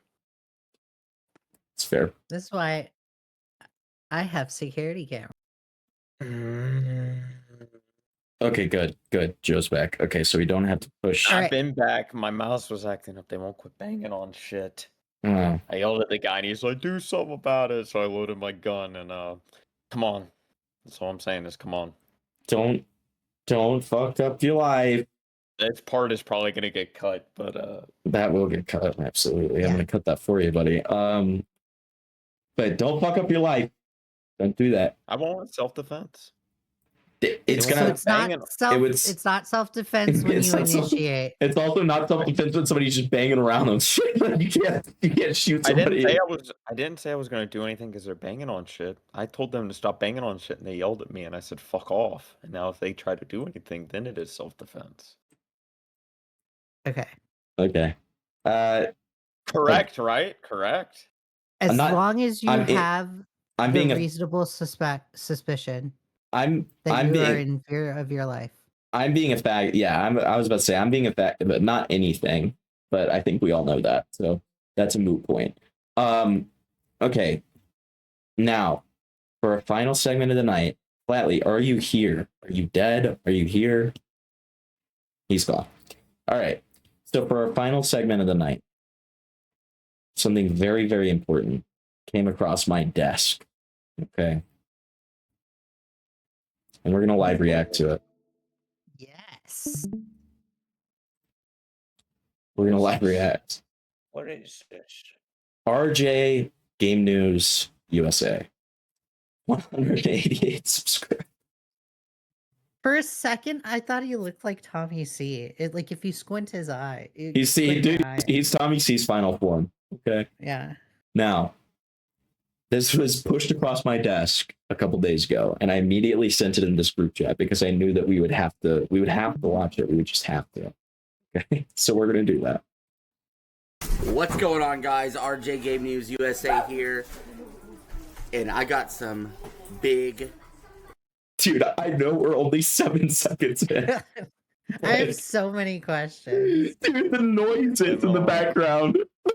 It's fair. That's why I have security camera. Okay, good. Joe's back. Okay, so we don't have to push. All I've right. been back. My mouse was acting up. They won't quit banging on shit. Oh, I yelled at the guy and he's like, do something about it. So I loaded my gun and come on. That's all I'm saying is come on. Don't fuck up your life. This part is probably gonna get cut, but That will get cut. Absolutely. I'm Yeah. gonna cut that for you, buddy. But don't fuck up your life. Don't do that. I want self-defense. It's So gonna. it's not banging- it's not self-defense when It's you not self- initiate. It's also not self-defense when somebody's just banging around on shit. you can't shoot I somebody. didn't say I was gonna do anything because they're banging on shit. I told them to stop banging on shit, and they yelled at me, and I said fuck off. And now if they try to do anything, then it is self-defense. Okay. Okay. Correct, right? Correct. As not- long as you I'm have I'm the being a. reasonable suspicion I'm that you are being. in fear of your life. I'm being a fag. Yeah, I was about to say I'm being a fag, but not anything. But I think we all know that, so that's a moot point. Okay. Now, for a final segment of the night, Flatly, are you here? Are you dead? Are you here? He's gone. All right. So for our final segment of the night, something very, very important came across my desk. Okay. And we're gonna live react to it. Yes. We're gonna live react. What is this? RJ Game News USA. 188 subscribers. For a second, I thought he looked like TommyC. Like if you squint his eye. You see, dude, he's TommyC's final form. Okay. Yeah. Now, this was pushed across my desk a couple days ago, and I immediately sent it in this group chat because I knew that we would have to watch it. We would just have to. Okay. So we're gonna do that. What's going on, guys? RJ Game News USA here, and I got some big. Dude, I know we're only 7 seconds in. I have so many questions. Dude, the noises in the background. The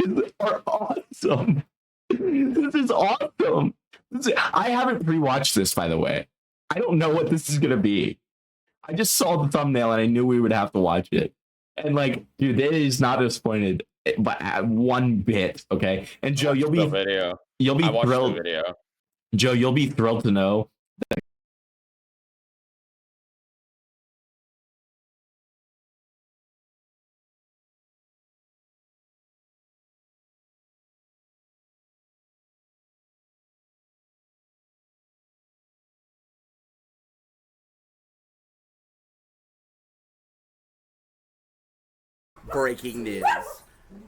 noises are awesome. This is awesome. I haven't rewatched this, by the way. I don't know what this is gonna be. I just saw the thumbnail and I knew we would have to watch it. And like, dude, it is not disappointed, but at one bit. Okay. And Joe, you'll be video. You'll be I watched thrilled. the video. Joe, you'll be thrilled to know that breaking news.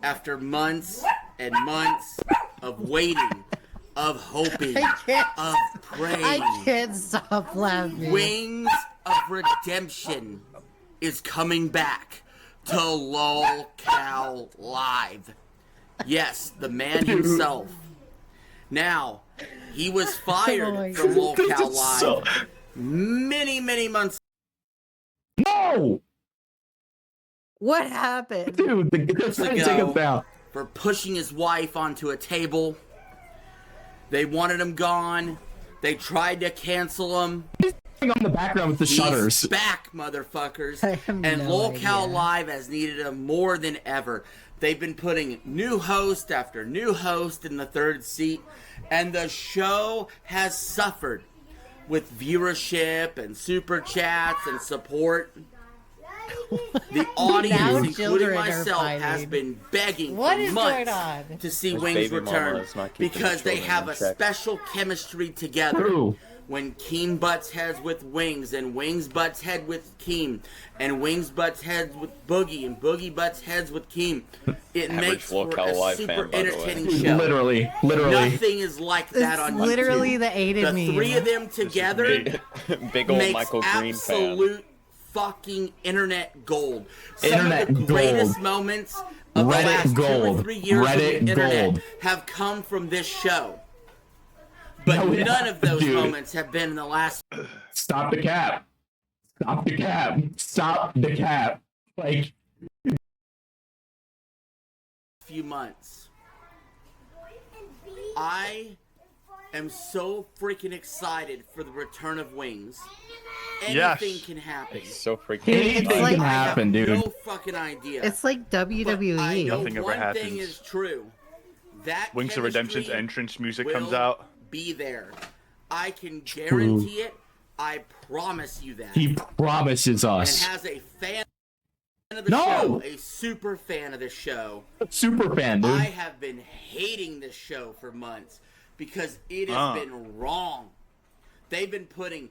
After months and months of waiting, of hoping, of praying, I can't stop laughing. Wings of Redemption is coming back to LOLCal Live. Yes, the man himself. Now, he was fired from LOLCal Live many months. no, What happened? dude, they're trying to take us down. For pushing his wife onto a table. They wanted him gone. They tried to cancel him. On the background with the shutters. He's back, motherfuckers. I have And no LOLCal idea. Live has needed him more than ever. They've been putting new host after new host in the third seat, and the show has suffered with viewership and super chats and support. The audience, Now including children are myself, has fighting. been begging What for is months going on? to see This Wings baby mama return is not keeping the because they children have in a check. special chemistry together. Who? When Keem butts heads with Wings, and Wings butts head with Keem, and Wings butts heads with Boogie, and Boogie butts heads with Keem, it Average makes for LOLCal a Live super fan, by the way. entertaining show. Literally. Nothing is like that It's on literally YouTube. the aided The meme. three of them together Big old makes Michael Green fan. absolute fucking internet gold. Some Internet of the greatest gold. moments of the Reddit last 2 or gold. 3 years Reddit of the internet gold. have come from this show. But No, yeah, none of those dude. moments have been in the last Stop the cap. Stop the cap. Stop the cap. Like, few months. I am so freaking excited for the return of Wings. Yes. Anything can happen. It's so freaking Dude, anything it's like- can happen, dude. No fucking idea. It's like But I WWE. know Nothing ever one happens. thing is true. That Wings of Redemption's chemistry entrance music will comes out. Be there. I can guarantee it. I promise you that. He promises And us. has a fan of the No! show, a super fan of the show. Super fan, dude. I have been hating this show for months because it has been wrong. They've been putting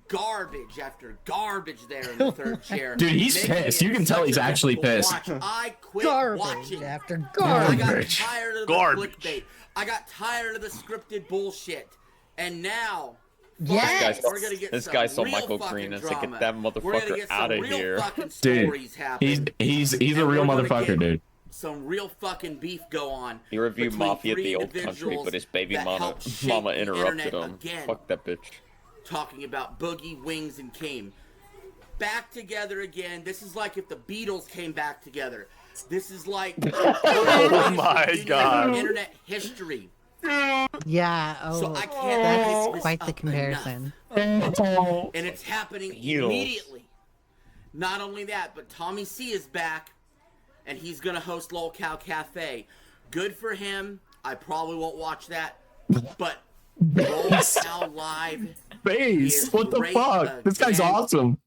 garbage after garbage there in the third chair. Dude, he's making pissed. it You can tell such he's a actually difficult pissed. watch. I quit Garbage watching. after I garbage. got Garbage. tired of the Garbage. clickbait. I got tired of the scripted bullshit. And now, Yes. we're gonna get This some guy saw real Michael fucking Green and said, drama. "Get that We're gonna motherfucker get some out of real here." fucking Dude, stories happen. He's a And real we're gonna motherfucker, get dude. Some real fucking beef go on. He reviewed between Mafia three the Old Country, individuals but his baby that mama helped shape the interrupted internet him. again. Fuck that bitch. Talking about Boogie, Wings, and Kame. Back together again. This is like if the Beatles came back together. This is like Oh my God. internet history. Yeah. Oh, So I can't that's pick this quite the up comparison. And it's happening Beatles. immediately. Not only that, but TommyC is back, and he's gonna host Lolcow Cafe. Good for him. I probably won't watch that, but Lolcow Live, Face. is What the great fuck? This guy's again. awesome.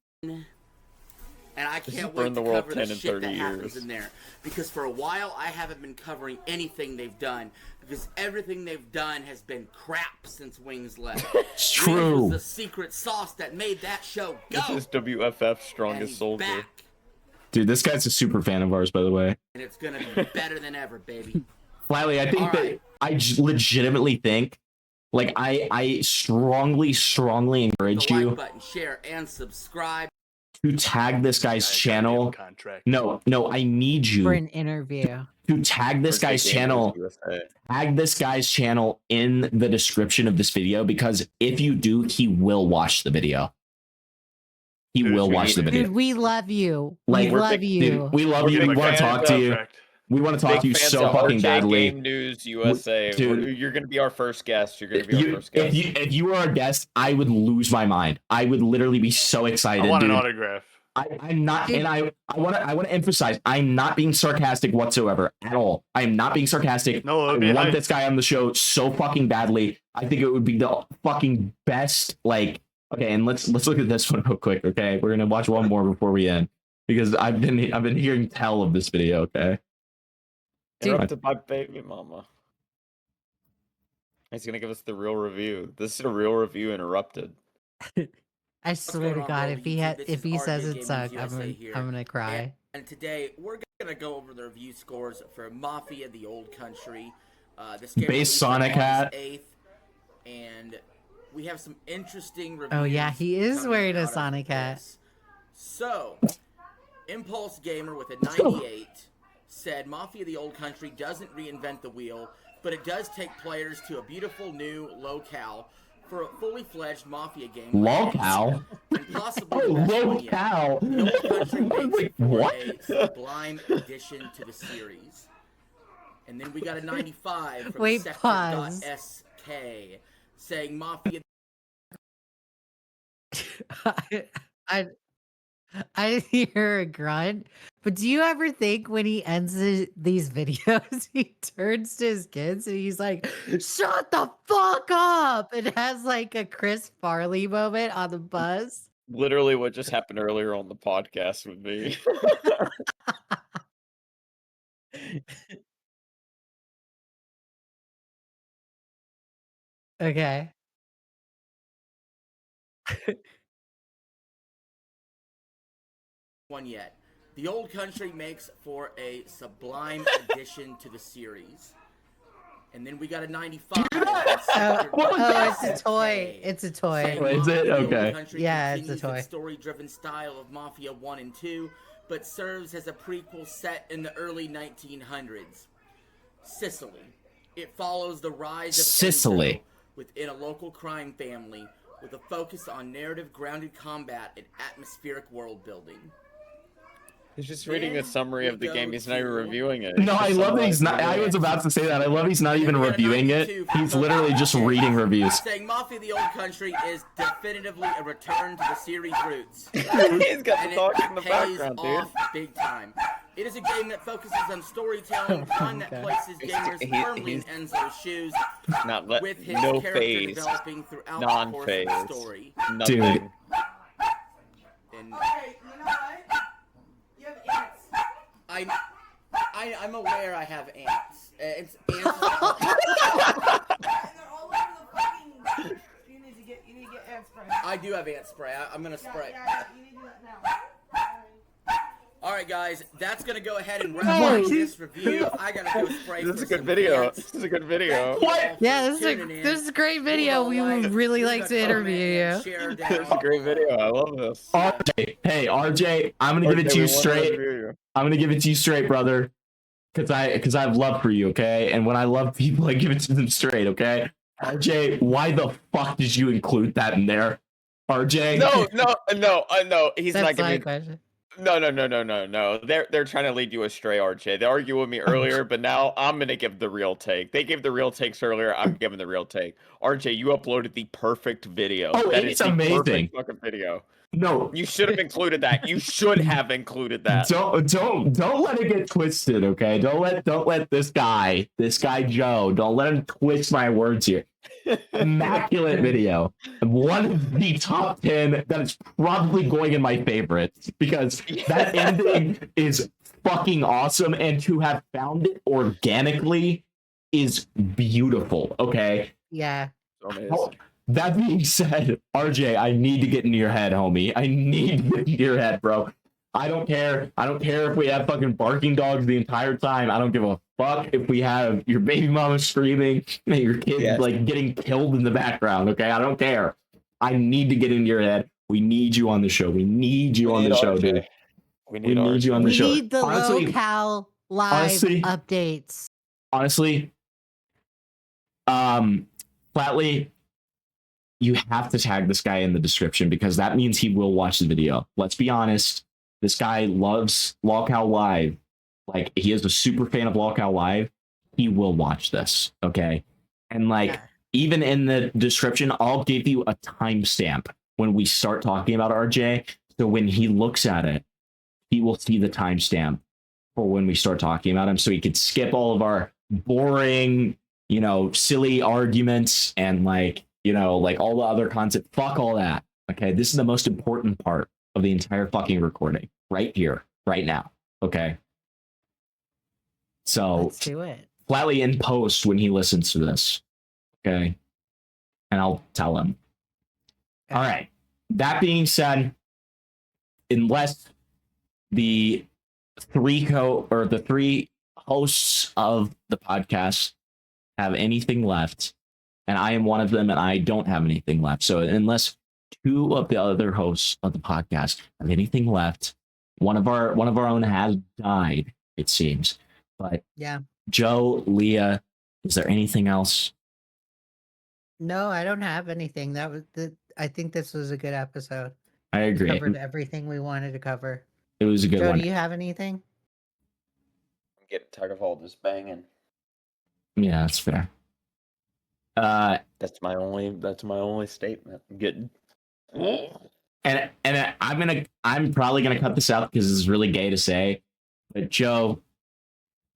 and I This can't has wait burned to the world cover 10 the in shit 30 that happens years. in there. Because for a while, I haven't been covering anything they've done, because everything they've done has been crap since Wings left. It's Wings true. was the secret sauce that made that show go. This is WFF's and strongest he's soldier. back, Dude, this guy's a super fan of ours, by the way. and it's gonna be better than ever, baby. Flatly, I think All that right. legitimately think, like, I strongly encourage The you like button, share, and subscribe. to tag this guy's channel. Contract. No, I need For you an interview. to tag this Birthday guy's Gamers channel. USA. Tag this guy's channel in the description of this video, because if you do, he will watch the video. He Dude, will we watch need the it. video. Dude, we love you. Like, we we're love big- you. Dude, we love We're you. We getting want to fan talk to you. contract. We want to talk to you Big fans so of fucking RJ badly. Game News USA. Dude. You're gonna be our first guest. You're gonna be our first guest. If you were our guest, I would lose my mind. I would literally be so excited, I want dude. an autograph. I'm not, and I want to emphasize, I'm not being sarcastic whatsoever at all. I am not being sarcastic. No, I it'd be want hype. this guy on the show so fucking badly. I think it would be the fucking best. Like, okay, and let's look at this one real quick. Okay, we're gonna watch one more before we end, because I've been hearing tell of this video. Okay. Interrupted my baby mama. He's gonna give us the real review. This is a real review interrupted. I swear to going on, God, Roll if he YouTube? This if is he RJ says it Gaming sucks, USA here. I'm gonna cry. And today we're gonna go over the review scores for Mafia: The Old Country. This game Base released on Sonic August hat. 8th, and we have some interesting reviews. Oh, yeah, he is coming wearing a out of Sonic hat. this. So, Impulse Gamer with a 98 said Mafia: The Old Country doesn't reinvent the wheel, but it does take players to a beautiful new locale for a fully fledged Mafia game. Lolcow? And possibly Oh, the best one yet. lolcow. The Old Country makes Wait, for what? a sublime addition to the series. And then we got a 95 from Wait, pause. Sector.sk saying Mafia. I didn't hear a grunt, but do you ever think when he ends these videos, he turns to his kids and he's like, "Shut the fuck up!" and has like a Chris Farley moment on the bus? Literally what just happened earlier on the podcast with me. Okay. One yet. The Old Country makes for a sublime addition to the series. And then we got a 95. from It's a Sector.sk toy. It's a toy. saying Is it? Mafia: The Old Okay. Country Yeah, it's a continues the toy. story-driven style of Mafia 1 and 2, but serves as a prequel set in the early 1900s. Sicily. It follows the rise of Sicily. Enzo within a local crime family with a focus on narrative-grounded combat and atmospheric world building. He's just reading a summary of the game. He's not even reviewing it. No, I love that he's not. I was about to say that. I love he's not even reviewing it. He's literally just reading reviews. Saying Mafia the Old Country is definitively a return to the series roots. He's got the dog in the background, dude. Big time. It is a game that focuses on storytelling, one that places gamers firmly in Enzo's shoes, with his character developing throughout the course of the story. Dude. And you know what? You have ants. I'm aware I have ants. It's ants. And they're all over the fucking. You need to get ant spray. I do have ant spray. I'm gonna spray. Yeah, you need to do that now. All right, guys, that's gonna go ahead and wrap up this review. I gotta go spray. This is a good video. This is a good video. What? Yeah, this is a great video. We would really like to interview you. This is a great video. I love this. RJ, hey RJ, I'm gonna give it to you straight. I'm gonna give it to you straight, brother, because I have love for you, okay? And when I love people, I give it to them straight, okay? RJ, why the fuck did you include that in there, RJ? No. He's That's not gonna. question. No. They're trying to lead you astray, RJ. They argued with me earlier, but now I'm gonna give the real take. They gave the real takes earlier. I'm giving the real take. RJ, you uploaded the perfect video. Oh, that it's is the amazing. Perfect fucking video. No, You should have included that. You should have included that. don't let it get twisted, okay? Don't let this guy Joe, don't let him twist my words here. Immaculate video. One of the top 10 that is probably going in my favorites because that ending is fucking awesome, and to have found it organically is beautiful, okay? Yeah. That being said, RJ, I need to get into your head, homie. I need to get into your head, bro. I don't care if we have fucking barking dogs the entire time. I don't give a fuck if we have your baby mama screaming and your kid like getting killed in the background, okay? I don't care. I need to get into your head. We need you on the show. We need you on the show, dude. We need you on the show. We need the locale live updates. Honestly, Flatly, you have to tag this guy in the description because that means he will watch the video. Let's be honest. This guy loves Lolcow Live. Like, he is a super fan of Lolcow Live. He will watch this, okay? And, like, even in the description, I'll give you a timestamp when we start talking about RJ. So when he looks at it, he will see the timestamp for when we start talking about him. So he could skip all of our boring, silly arguments and, like, like all the other content. Fuck all that. Okay, this is the most important part of the entire fucking recording. Right here, right now. Okay. So let's do it. Flatly in post when he listens to this. Okay. And I'll tell him. All right. That being said, unless the three hosts of the podcast have anything left, and I am one of them, and I don't have anything left. So unless two of the other hosts of the podcast have anything left, one of our own has died, it seems. But yeah, Joe, Leah, is there anything else? No, I don't have anything. I think this was a good episode. I agree. We covered everything we wanted to cover. It was a good Joe, one. do you have anything? I'm getting tired of all this banging. Yeah, that's fair. That's my only statement. I'm getting. And I'm probably gonna cut this out because it's really gay to say, but Joe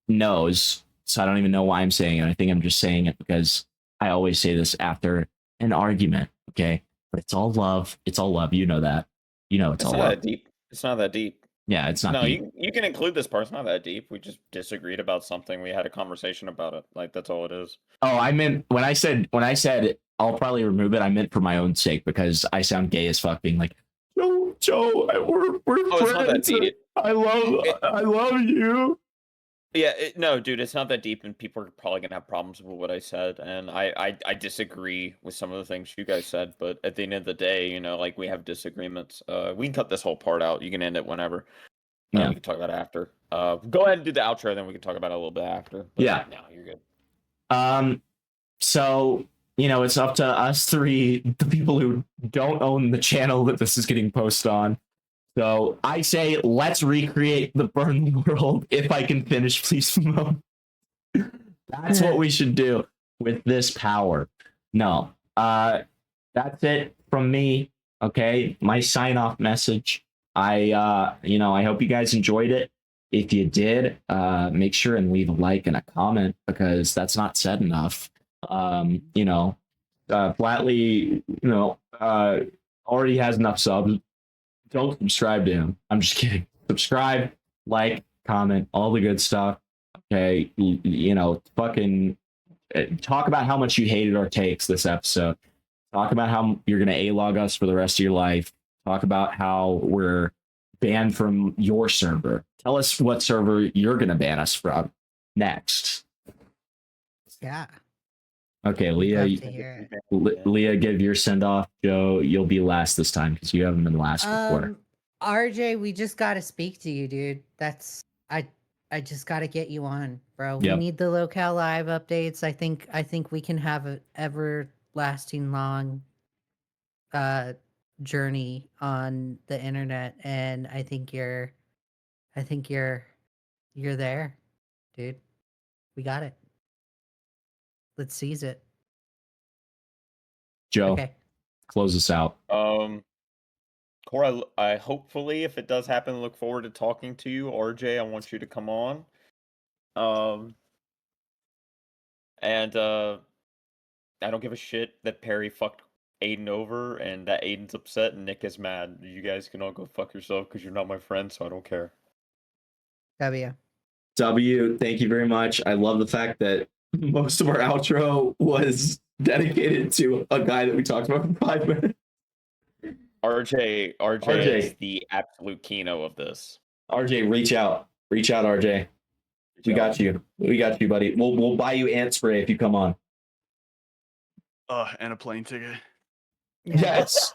knows, so I don't even know why I'm saying it. I think I'm just saying it because I always say this after an argument, okay? But it's all love. It's all love. You know that. It's all not love. that deep. It's not that deep. Yeah, it's not. No, deep. you can include this part. It's not that deep. We just disagreed about something. We had a conversation about it. Like, that's all it is. Oh, I meant when I said I'll probably remove it. I meant for my own sake because I sound gay as fuck, being like, Joe, we're friends. It's not that deep. I love you. Yeah, no, dude, it's not that deep, and people are probably gonna have problems with what I said, and I disagree with some of the things you guys said. But at the end of the day, like, we have disagreements. We can cut this whole part out. You can end it whenever. Yeah. We can talk about it after. Go ahead and do the outro, then we can talk about it a little bit after. But yeah. No, you're good. So it's up to us three, the people who don't own the channel that this is getting posted on. So I say let's recreate the burn world if I can finish Please Promote. That's what we should do with this power. No. That's it from me. Okay. My sign-off message. I hope you guys enjoyed it. If you did, make sure and leave a like and a comment because that's not said enough. Flatly, already has enough subs. Don't subscribe to him. I'm just kidding. Subscribe, like, comment, all the good stuff. Okay, fucking talk about how much you hated our takes this episode. Talk about how you're gonna A-log us for the rest of your life. Talk about how we're banned from your server. Tell us what server you're gonna ban us from next. Yeah. Okay, Love Leah. to hear it. Leah, give your send off. Joe, you'll be last this time because you haven't been last before. RJ, we just gotta speak to you, dude. I just gotta get you on, bro. Yep. We need the locale live updates. I think we can have an everlasting long journey on the internet, and I think you're there, dude. We got it. Let's seize it. Joe, Okay. close us out. Core, I hopefully, if it does happen, look forward to talking to you. RJ, I want you to come on. And I don't give a shit that Perry fucked Aiden over and that Aiden's upset and Nick is mad. You guys can all go fuck yourself because you're not my friend, so I don't care. W. Thank you very much. I love the fact that most of our outro was dedicated to a guy that we talked about for 5 minutes. RJ is the absolute keynote of this. RJ, reach out, RJ. We got you, buddy. We'll buy you ant spray if you come on. And a plane ticket. Yes.